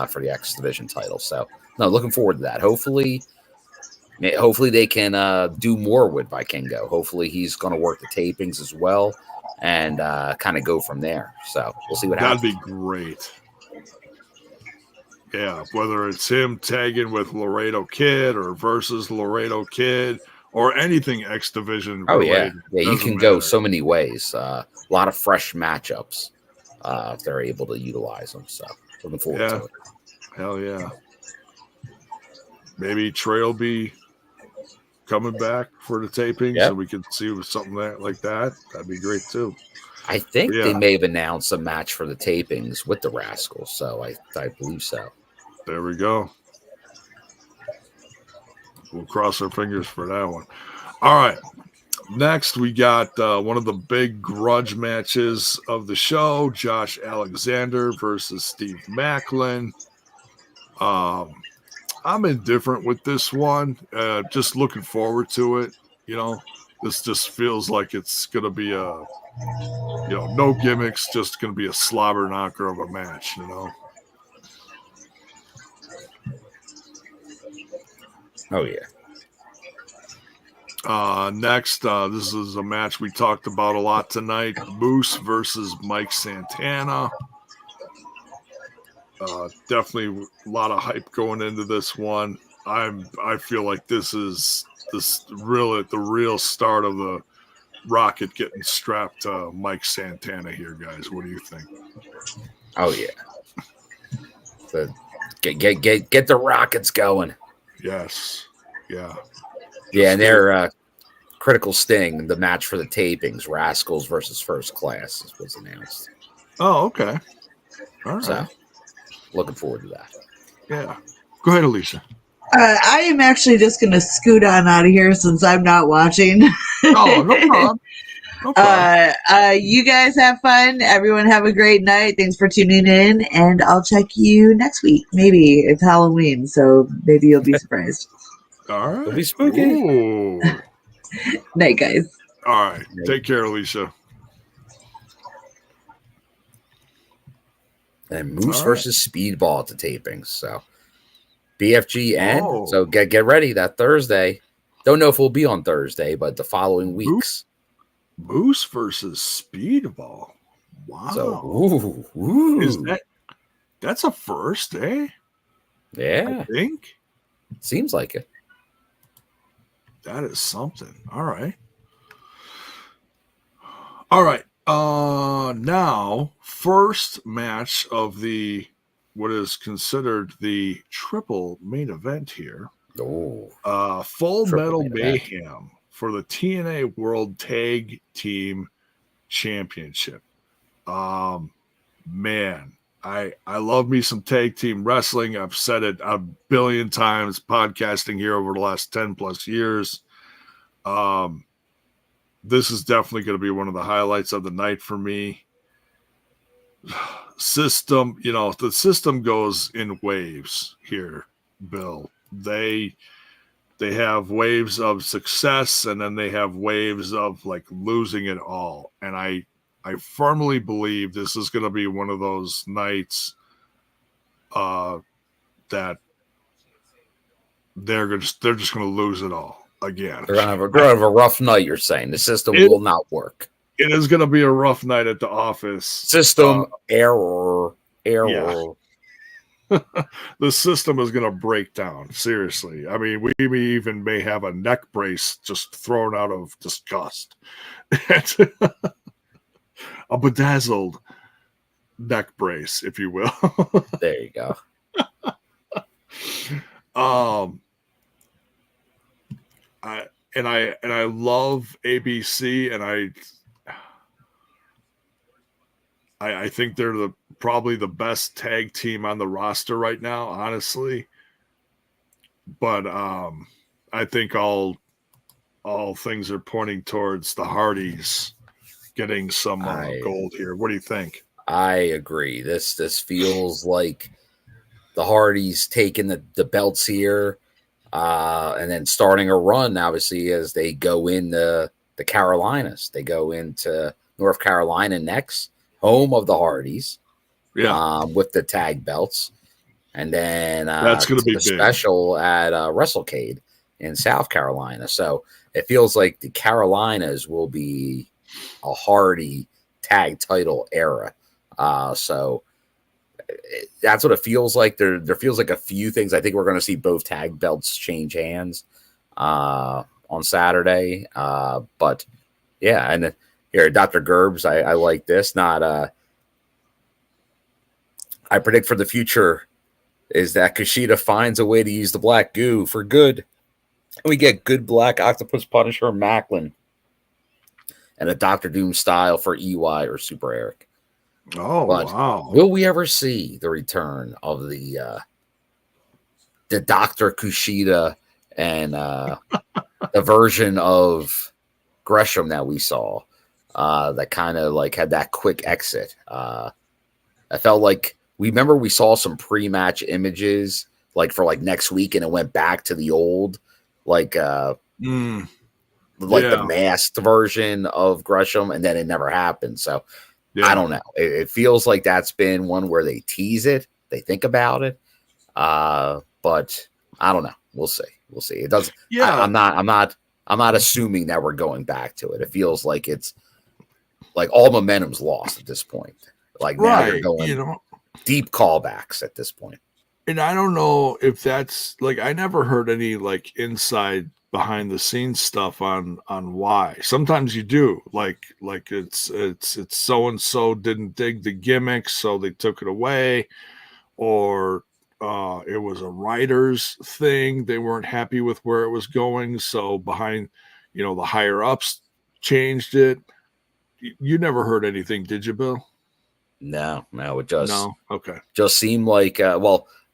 for the X Division title. So, no, looking forward to that. Hopefully they can do more with Vikingo. Hopefully he's going to work the tapings as well and kind of go from there. So we'll see what happens. That'd be great. Yeah, whether it's him tagging with Laredo Kid or versus Laredo Kid or anything X Division. Oh, yeah. Yeah, you can go so many ways. A lot of fresh matchups if they're able to utilize them. So looking forward to it. Hell yeah. Maybe Trey will be coming back for the taping so we can see something like that. That'd be great too. I think they may have announced a match for the tapings with the Rascals, so I believe so. There we go. We'll cross our fingers for that one. All right. Next, we got one of the big grudge matches of the show, Josh Alexander versus Steve Macklin. I'm indifferent with this one. Just looking forward to it. You know, this just feels like it's going to be no gimmicks, just going to be a slobber knocker of a match, you know. Oh yeah. Next, this is a match we talked about a lot tonight. Moose versus Mike Santana. Definitely a lot of hype going into this one. I feel like this is really the real start of the rocket getting strapped to Mike Santana here, guys. What do you think? Oh yeah. So get the rockets going. Yes. Yeah. Yeah, and their Critical Sting, the match for the tapings, Rascals versus First Class, was announced. Oh, okay. All right. So, looking forward to that. Yeah. Go ahead, Alisha. I am actually just going to scoot on out of here since I'm not watching. Oh, no problem. No problem. You guys have fun. Everyone have a great night. Thanks for tuning in, and I'll check you next week. Maybe it's Halloween, so maybe you'll be surprised. All right. It'll be spooky. Ooh. Night, guys. All right. Take care, Alisha. And Moose versus Speedball at the tapings. So BFGN. So get ready that Thursday. Don't know if we'll be on Thursday, but the following weeks. Moose versus Speedball. Wow. So ooh. Is that's a first, eh? Yeah. I think. Seems like it. That is something. All right. All right. Now, first match of the what is considered the triple main event here. Oh. Full Metal Mayhem for the TNA World Tag Team Championship. Man, I love me some tag team wrestling. I've said it a billion times podcasting here over the last 10 plus years. This is definitely going to be one of the highlights of the night for me. System, the system goes in waves here, Bill. They have waves of success, and then they have waves of like losing it all. And I firmly believe this is going to be one of those nights that they're just going to lose it all again. They're going to have a rough night, you're saying. The system will not work. It is going to be a rough night at the office. System error. Yeah. The system is going to break down. Seriously. I mean, we even may have a neck brace just thrown out of disgust. A bedazzled neck brace, if you will. There you go. I love ABC, and I think they're probably the best tag team on the roster right now, honestly. But I think all things are pointing towards the Hardys getting some gold here. What do you think? I agree. This feels like the Hardys taking the belts here, and then starting a run, obviously, as they go into the Carolinas. They go into North Carolina next, home of the Hardys, with the tag belts. And then that's going to be big. Special at WrestleCade in South Carolina. So it feels like the Carolinas will be a Hardy tag title era. So that's what it feels like. There feels like a few things. I think we're going to see both tag belts change hands on Saturday. But yeah, and here, Dr. Gerbs, I like this. I predict for the future is that Kushida finds a way to use the black goo for good. And we get good Black Octopus Punisher Macklin and a Dr. Doom style for EY or Super Eric. Oh, but wow. Will we ever see the return of the Dr. Kushida and the version of Gresham that we saw that kind of like had that quick exit? I felt like we saw some pre-match images like for like next week, and it went back to the old the masked version of Gresham, and then it never happened. So I don't know. It feels like that's been one where they tease it, they think about it, but I don't know. We'll see. We'll see. It doesn't. Yeah. I'm not assuming that we're going back to it. It feels like it's like all momentum's lost at this point. Like now you're going deep callbacks at this point. And I don't know if that's like, I never heard any like inside behind the scenes stuff on why. Sometimes you do, like it's so and so didn't dig the gimmick, so they took it away, or it was a writer's thing. They weren't happy with where it was going, so behind, the higher ups changed it. You never heard anything, did you, Bill? No, it just okay. Just seemed like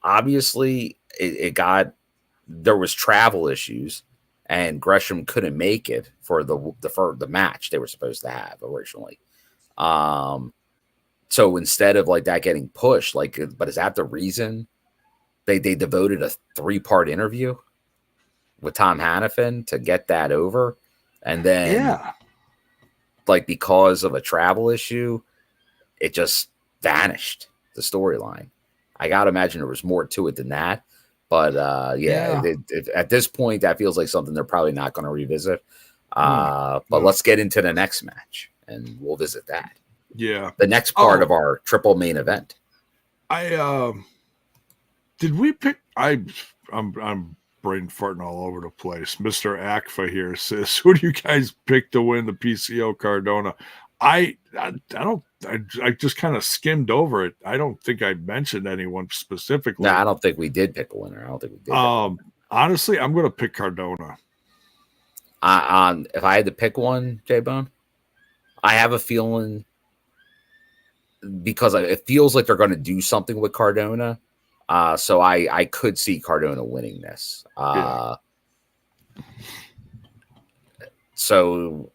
obviously there was travel issues, and Gresham couldn't make it for the match they were supposed to have originally. So instead of like that getting pushed, but is that the reason they devoted a 3-part interview with Tom Hannafin to get that over, and then because of a travel issue, it just vanished, the storyline. I gotta imagine there was more to it than that, but at this point, that feels like something they're probably not going to revisit. But let's get into the next match, and we'll visit that. Yeah, the next part of our triple main event. Did we pick? I'm brain farting all over the place. Mr. Akfa here says, "Who do you guys pick to win the PCO Cardona?" I just kind of skimmed over it. I don't think I mentioned anyone specifically. No, I don't think we did pick a winner. I don't think we did. Honestly, I'm going to pick Cardona. If I had to pick one, J-Bone, I have a feeling, because it feels like they're going to do something with Cardona. So I could see Cardona winning this. So,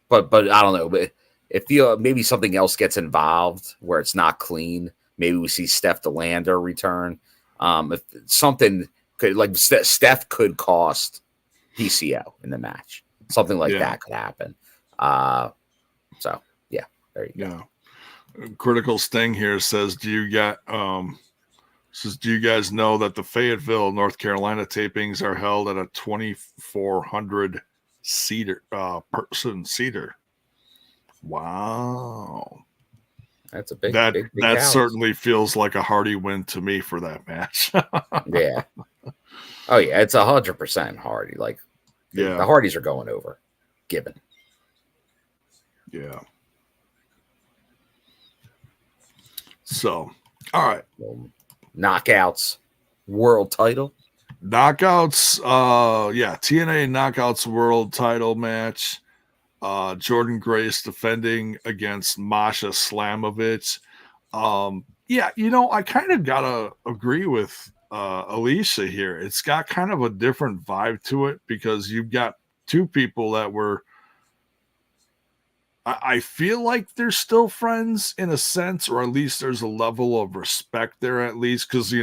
but I don't know. But it feels maybe something else gets involved where it's not clean. Maybe we see Steph DeLander return. If something could, like Steph could cost PCO in the match. Something like that could happen. So yeah, there you go. Critical Sting here says, do you guys know that the Fayetteville, North Carolina tapings are held at a 2,400 person seater? Wow. That's a big that house. Certainly feels like a hearty win to me for that match. Yeah. Oh yeah, it's 100% Hardy. Like, the Hardys are going over. Given. Yeah. So, all right. Knockouts world title. Knockouts. TNA Knockouts world title match. Jordan Grace defending against Masha Slamovich. I kind of gotta agree with Alisha here. It's got kind of a different vibe to it because you've got two people that were, I feel like they're still friends in a sense, or at least there's a level of respect there at least, because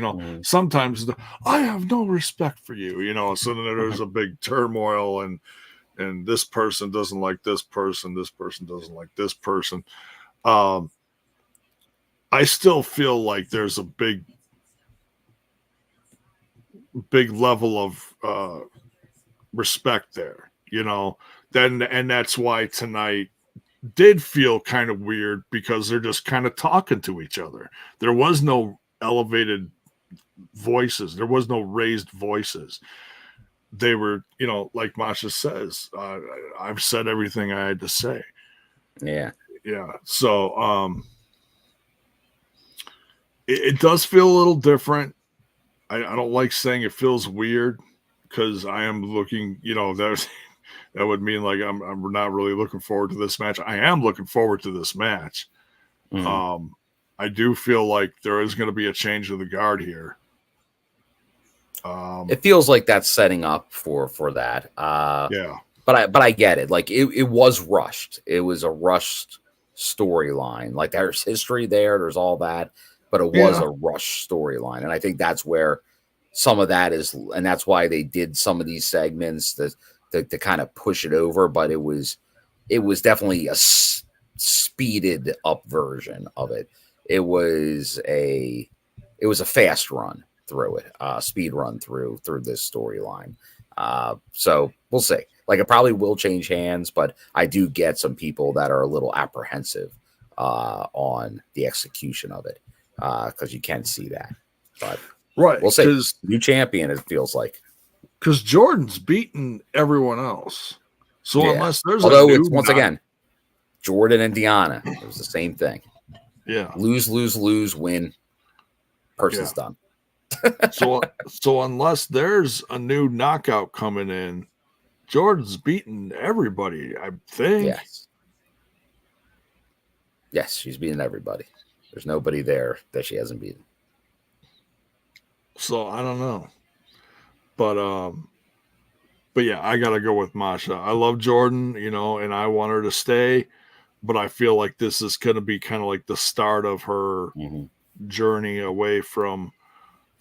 sometimes I have no respect for you, so then there's a big turmoil and this person doesn't like this person doesn't like this person. I still feel like there's a big level of respect there, and that's why tonight did feel kind of weird, because they're just kind of talking to each other. There was no elevated voices. There was no raised voices. They were, like Masha says, I've said everything I had to say. Yeah. Yeah. So it does feel a little different. I don't like saying it feels weird, because I am looking, that would mean like I'm not really looking forward to this match. I am looking forward to this match. I do feel like there is going to be a change of the guard here. It feels like that's setting up for that. But I get it. Like it was rushed. It was a rushed storyline. Like there's history there. There's all that, but it was a rushed storyline, and I think that's where some of that is, and that's why they did some of these segments to kind of push it over. But it was definitely a speeded up version of it. It was a fast run through it, speed run through this storyline. So we'll see. Like, it probably will change hands, but I do get some people that are a little apprehensive on the execution of it, because you can see that. But right, we'll see. New champion, it feels like. Because Jordan's beaten everyone else. So unless there's it's once again, Jordan and Deanna, it was the same thing. Yeah. Lose, win. Person's done. so unless there's a new knockout coming in, Jordan's beaten everybody, I think. Yes, she's beaten everybody. There's nobody there that she hasn't beaten. So I don't know. But yeah, I gotta go with Masha. I love Jordan, and I want her to stay, but I feel like this is gonna be kind of like the start of her journey away from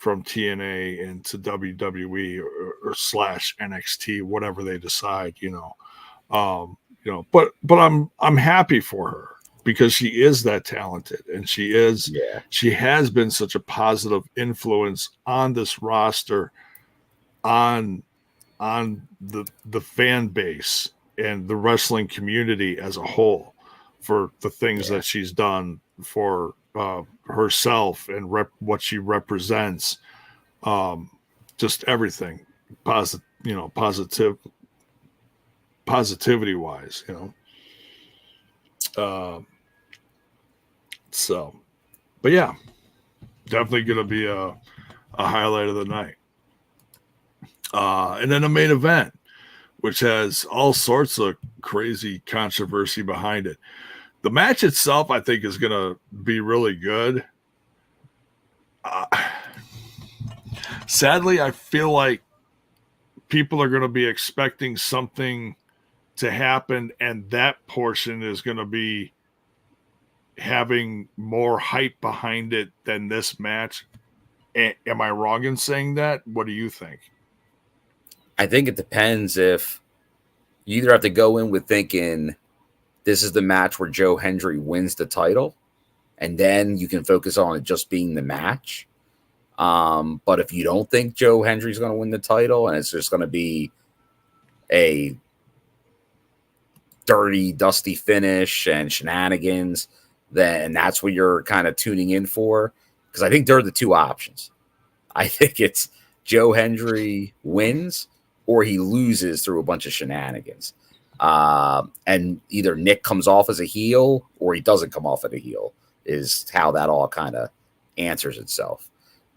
TNA into WWE or slash NXT, whatever they decide, but I'm happy for her because she is that talented, and she has been such a positive influence on this roster, on the fan base and the wrestling community as a whole, for the things that she's done for herself and what she represents, just everything positivity wise, so, but yeah, definitely gonna be a highlight of the night. And then a main event, which has all sorts of crazy controversy behind it. The match itself, I think, is going to be really good. Sadly, I feel like people are going to be expecting something to happen, and that portion is going to be having more hype behind it than this match. Am I wrong in saying that? What do you think? I think it depends. If you either have to go in with thinking this is the match where Joe Hendry wins the title, and then you can focus on it just being the match. But if you don't think Joe Hendry's going to win the title and it's just going to be a dirty, dusty finish and shenanigans, then that's what you're kind of tuning in for. Because I think they're the two options. I think it's Joe Hendry wins or he loses through a bunch of shenanigans. And either Nick comes off as a heel or he doesn't come off as a heel, is how that all kind of answers itself.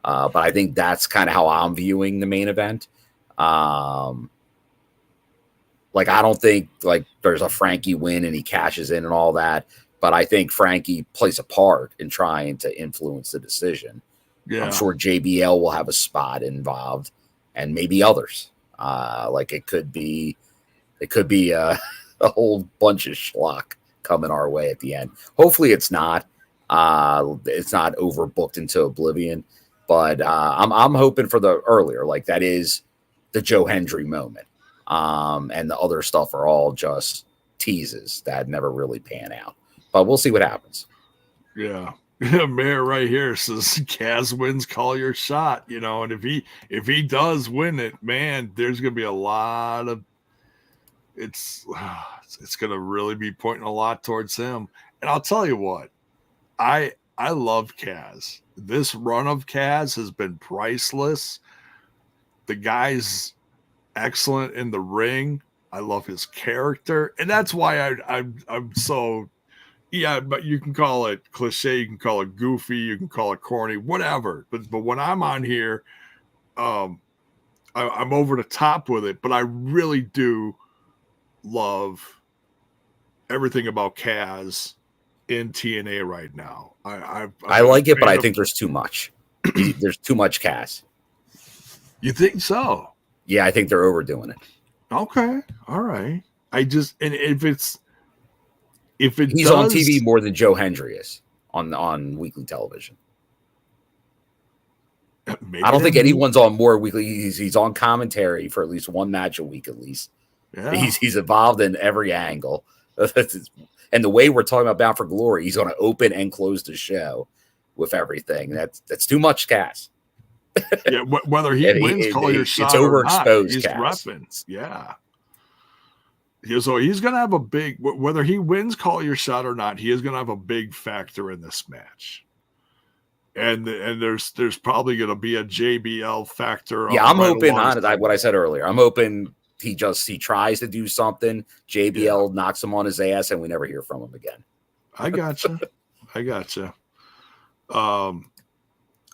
But I think that's kind of how I'm viewing the main event. Like, I don't think like there's a Frankie win and he cashes in and all that, but I think Frankie plays a part in trying to influence the decision. Yeah. I'm sure JBL will have a spot involved, and maybe others. Like it could be a whole bunch of schlock coming our way at the end. Hopefully it's not overbooked into oblivion, but I'm hoping for the earlier, like that is the Joe Hendry moment. And the other stuff are all just teases that never really pan out, but we'll see what happens. Yeah. Mayor right here says Kaz wins, call your shot, and if he does win it, man, there's going to be a lot of, it's going to really be pointing a lot towards him. And I'll tell you what, I love Kaz. This run of Kaz has been priceless. The guy's excellent in the ring. I love his character, and that's why I'm so, yeah, but you can call it cliche, you can call it goofy, you can call it corny, whatever. But when I'm on here, I'm over the top with it. But I really do love everything about Kaz in TNA right now. I like it, but I think there's too much. There's too much Kaz. You think so? Yeah, I think they're overdoing it. Okay, all right. He's on TV more than Joe Hendry is on weekly television. I don't think anyone's on more weekly. He's on commentary for at least one match a week, at least. Yeah. He's involved in every angle. And the way we're talking about Bound for Glory, he's going to open and close the show with everything. That's too much Kaz. Yeah, whether he wins, call your shot it's or not, overexposed. he's Cass. repping. Yeah. So he's going to have a big, whether he wins, call your shot or not, he is going to have a big factor in this match. And there's probably going to be a JBL factor. Yeah, I'm hoping on what I said earlier. I'm hoping he tries to do something. JBL knocks him on his ass, and we never hear from him again. I gotcha.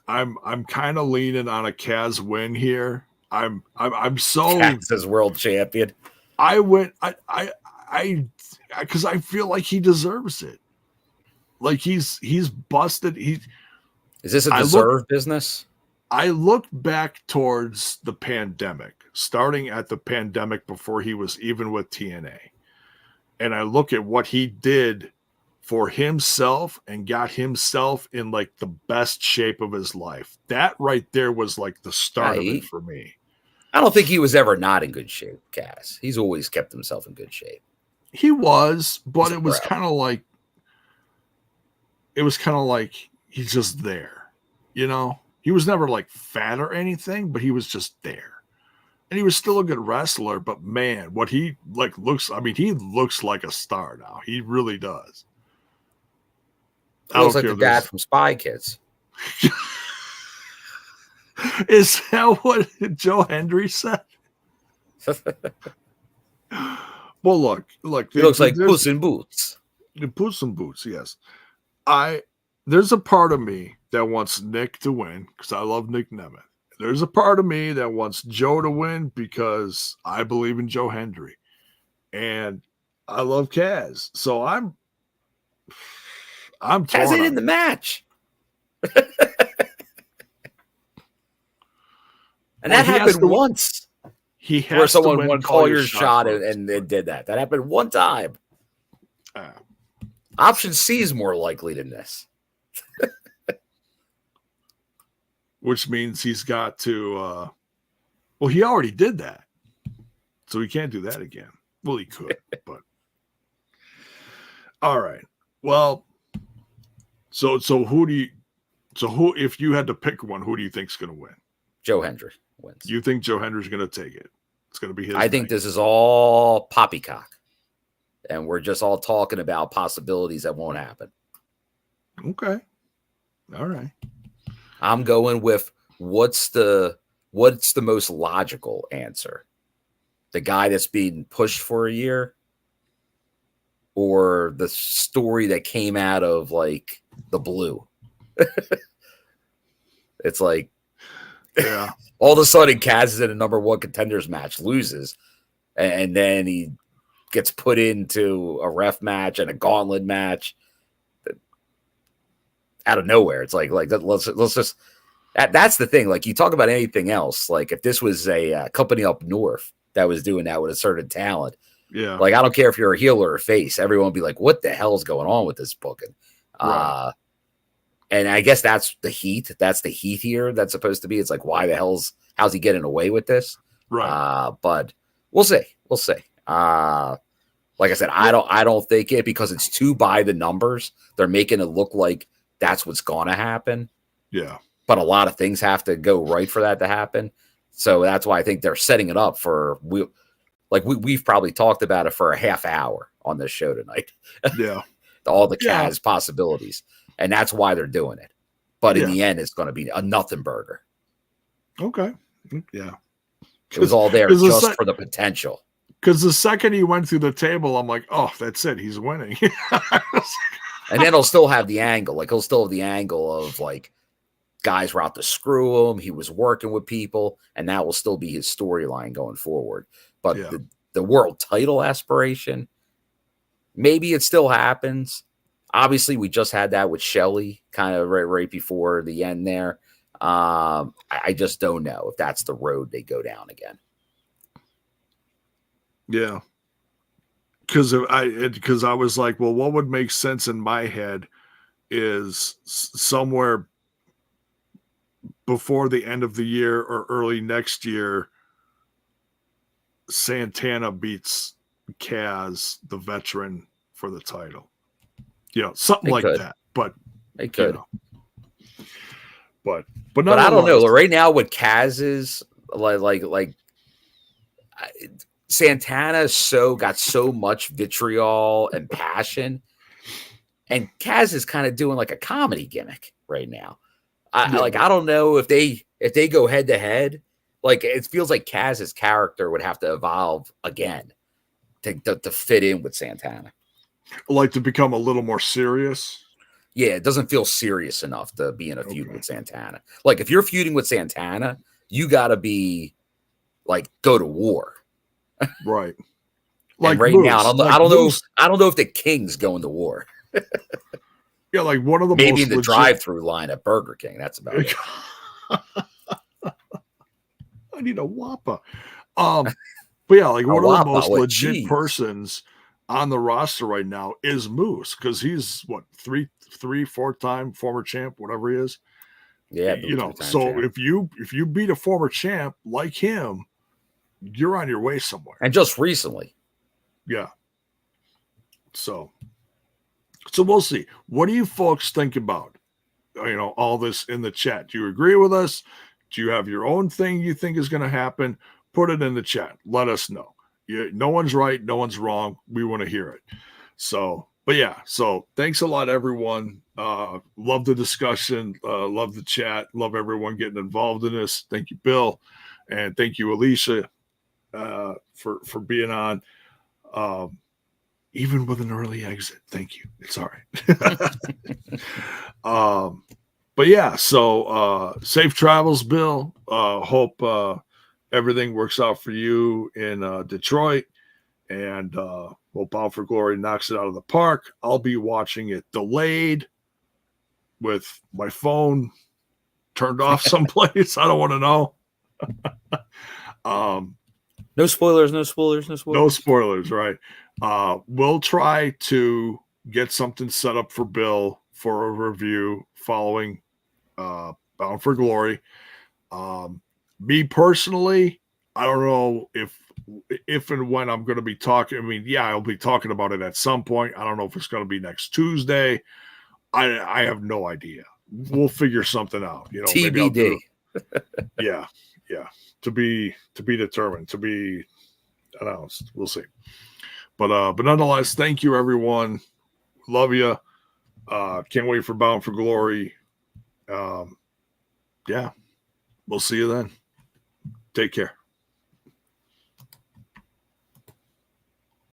I'm kind of leaning on a Kaz win here. I'm so Kaz as world champion. Because I feel like he deserves it. Like he's busted. Is this a deserved business? I look back towards the pandemic, starting at the pandemic before he was even with TNA. And I look at what he did for himself and got himself in like the best shape of his life. That right there was like the start of it for me. I don't think he was ever not in good shape, Cass. He's always kept himself in good shape. He was, but it was kind of like he's just there. You know? He was never like fat or anything, but he was just there. And he was still a good wrestler, but man, what he like he looks like a star now. He really does. He looks like the dad from Spy Kids. Is that what Joe Hendry said? Well, look. He looks like Puss in Boots. Puss in Boots, yes. There's a part of me that wants Nick to win because I love Nick Nemeth. There's a part of me that wants Joe to win because I believe in Joe Hendry. And I love Kaz. So I'm Kaz ain't in the match. And that happened once. He has where someone won call your shot and they did that. That happened one time. Option C is more likely than this. Which means he's got to he already did that. So he can't do that again. Well, he could, but all right. Well, so who if you had to pick one, who do you think's gonna win? Joe Hendry wins. You think Joe Hendry's gonna take it? It's gonna be his. I think this is all poppycock. And we're just all talking about possibilities that won't happen. Okay. All right. I'm going with what's the most logical answer? The guy that's being pushed for a year, or the story that came out of like the blue? It's like, yeah, all of a sudden Kaz is in a number one contenders match, loses, and then he gets put into a ref match and a gauntlet match out of nowhere. It's like let's just. That's the thing. Like, you talk about anything else. Like, if this was a company up north that was doing that with a certain talent, yeah. Like, I don't care if you're a heel or a face, everyone would be like, "What the hell's going on with this booking?" Right. And I guess that's the heat. That's the heat here. That's supposed to be. It's like, how's he getting away with this? Right. But we'll see. We'll see. Like I said, I don't think it, because it's too by the numbers. They're making it look like that's what's going to happen. Yeah. But a lot of things have to go right for that to happen. So that's why I think they're setting it up for we've probably talked about it for a half hour on this show tonight. Yeah. All the Kaz possibilities. And that's why they're doing it. But in the end, it's going to be a nothing burger. Okay. Yeah. It was all there just for the potential. Because the second he went through the table, I'm like, oh, that's it. He's winning. And then he'll still have the angle. Like, he'll still have the angle of, like, guys were out to screw him. He was working with people. And that will still be his storyline going forward. But the world title aspiration, maybe it still happens. Obviously, we just had that with Shelley kind of right before the end there. I just don't know if that's the road they go down again. Yeah. Because I was like, well, what would make sense in my head is somewhere before the end of the year or early next year, Santana beats Kaz, the veteran, for the title. Something like that. But they could. But But I don't know. nonetheless, Right now, with Kaz's like Santana got so much vitriol and passion, and Kaz is kind of doing like a comedy gimmick right now. I don't know if they go head to head. Like, it feels like Kaz's character would have to evolve again to fit in with Santana. like to become a little more serious. Yeah, it doesn't feel serious enough to be in a feud with Santana. Like, if you're feuding with Santana, you got to be like, go to war. Right. Like, and right Moose, now, I don't know if the King's going to war. Yeah, like one of the maybe most in the legit... drive-through line at Burger King. That's about it. I need a Whopper. But yeah, like one of the most legit cheese. persons on the roster right now is Moose, because he's what, 4-time former champ, whatever he is. Yeah, you know. So champ. if you beat a former champ like him, you're on your way somewhere. And just recently, yeah. So we'll see. What do you folks think about, all this in the chat? Do you agree with us? Do you have your own thing you think is going to happen? Put it in the chat. Let us know. No one's right. No one's wrong. We want to hear it. So, but yeah. So thanks a lot, everyone. Love the discussion. Love the chat. Love everyone getting involved in this. Thank you, Bill. And thank you, Alisha, for being on. Even with an early exit. Thank you. It's all right. But yeah, so safe travels, Bill. Hope everything works out for you in Detroit. And hope Bound for Glory knocks it out of the park. I'll be watching it delayed with my phone turned off someplace. I don't want to know. No spoilers, right? We'll try to get something set up for Bill for a review following Bound for Glory. Me personally, I don't know if and when I'm going to be talking. I mean, yeah, I'll be talking about it at some point. I don't know if it's going to be next Tuesday. I have no idea. We'll figure something out. TBD. Yeah. To be determined, to be announced. We'll see. But nonetheless, thank you, everyone. Love you. Can't wait for Bound for Glory. Yeah. We'll see you then. Take care.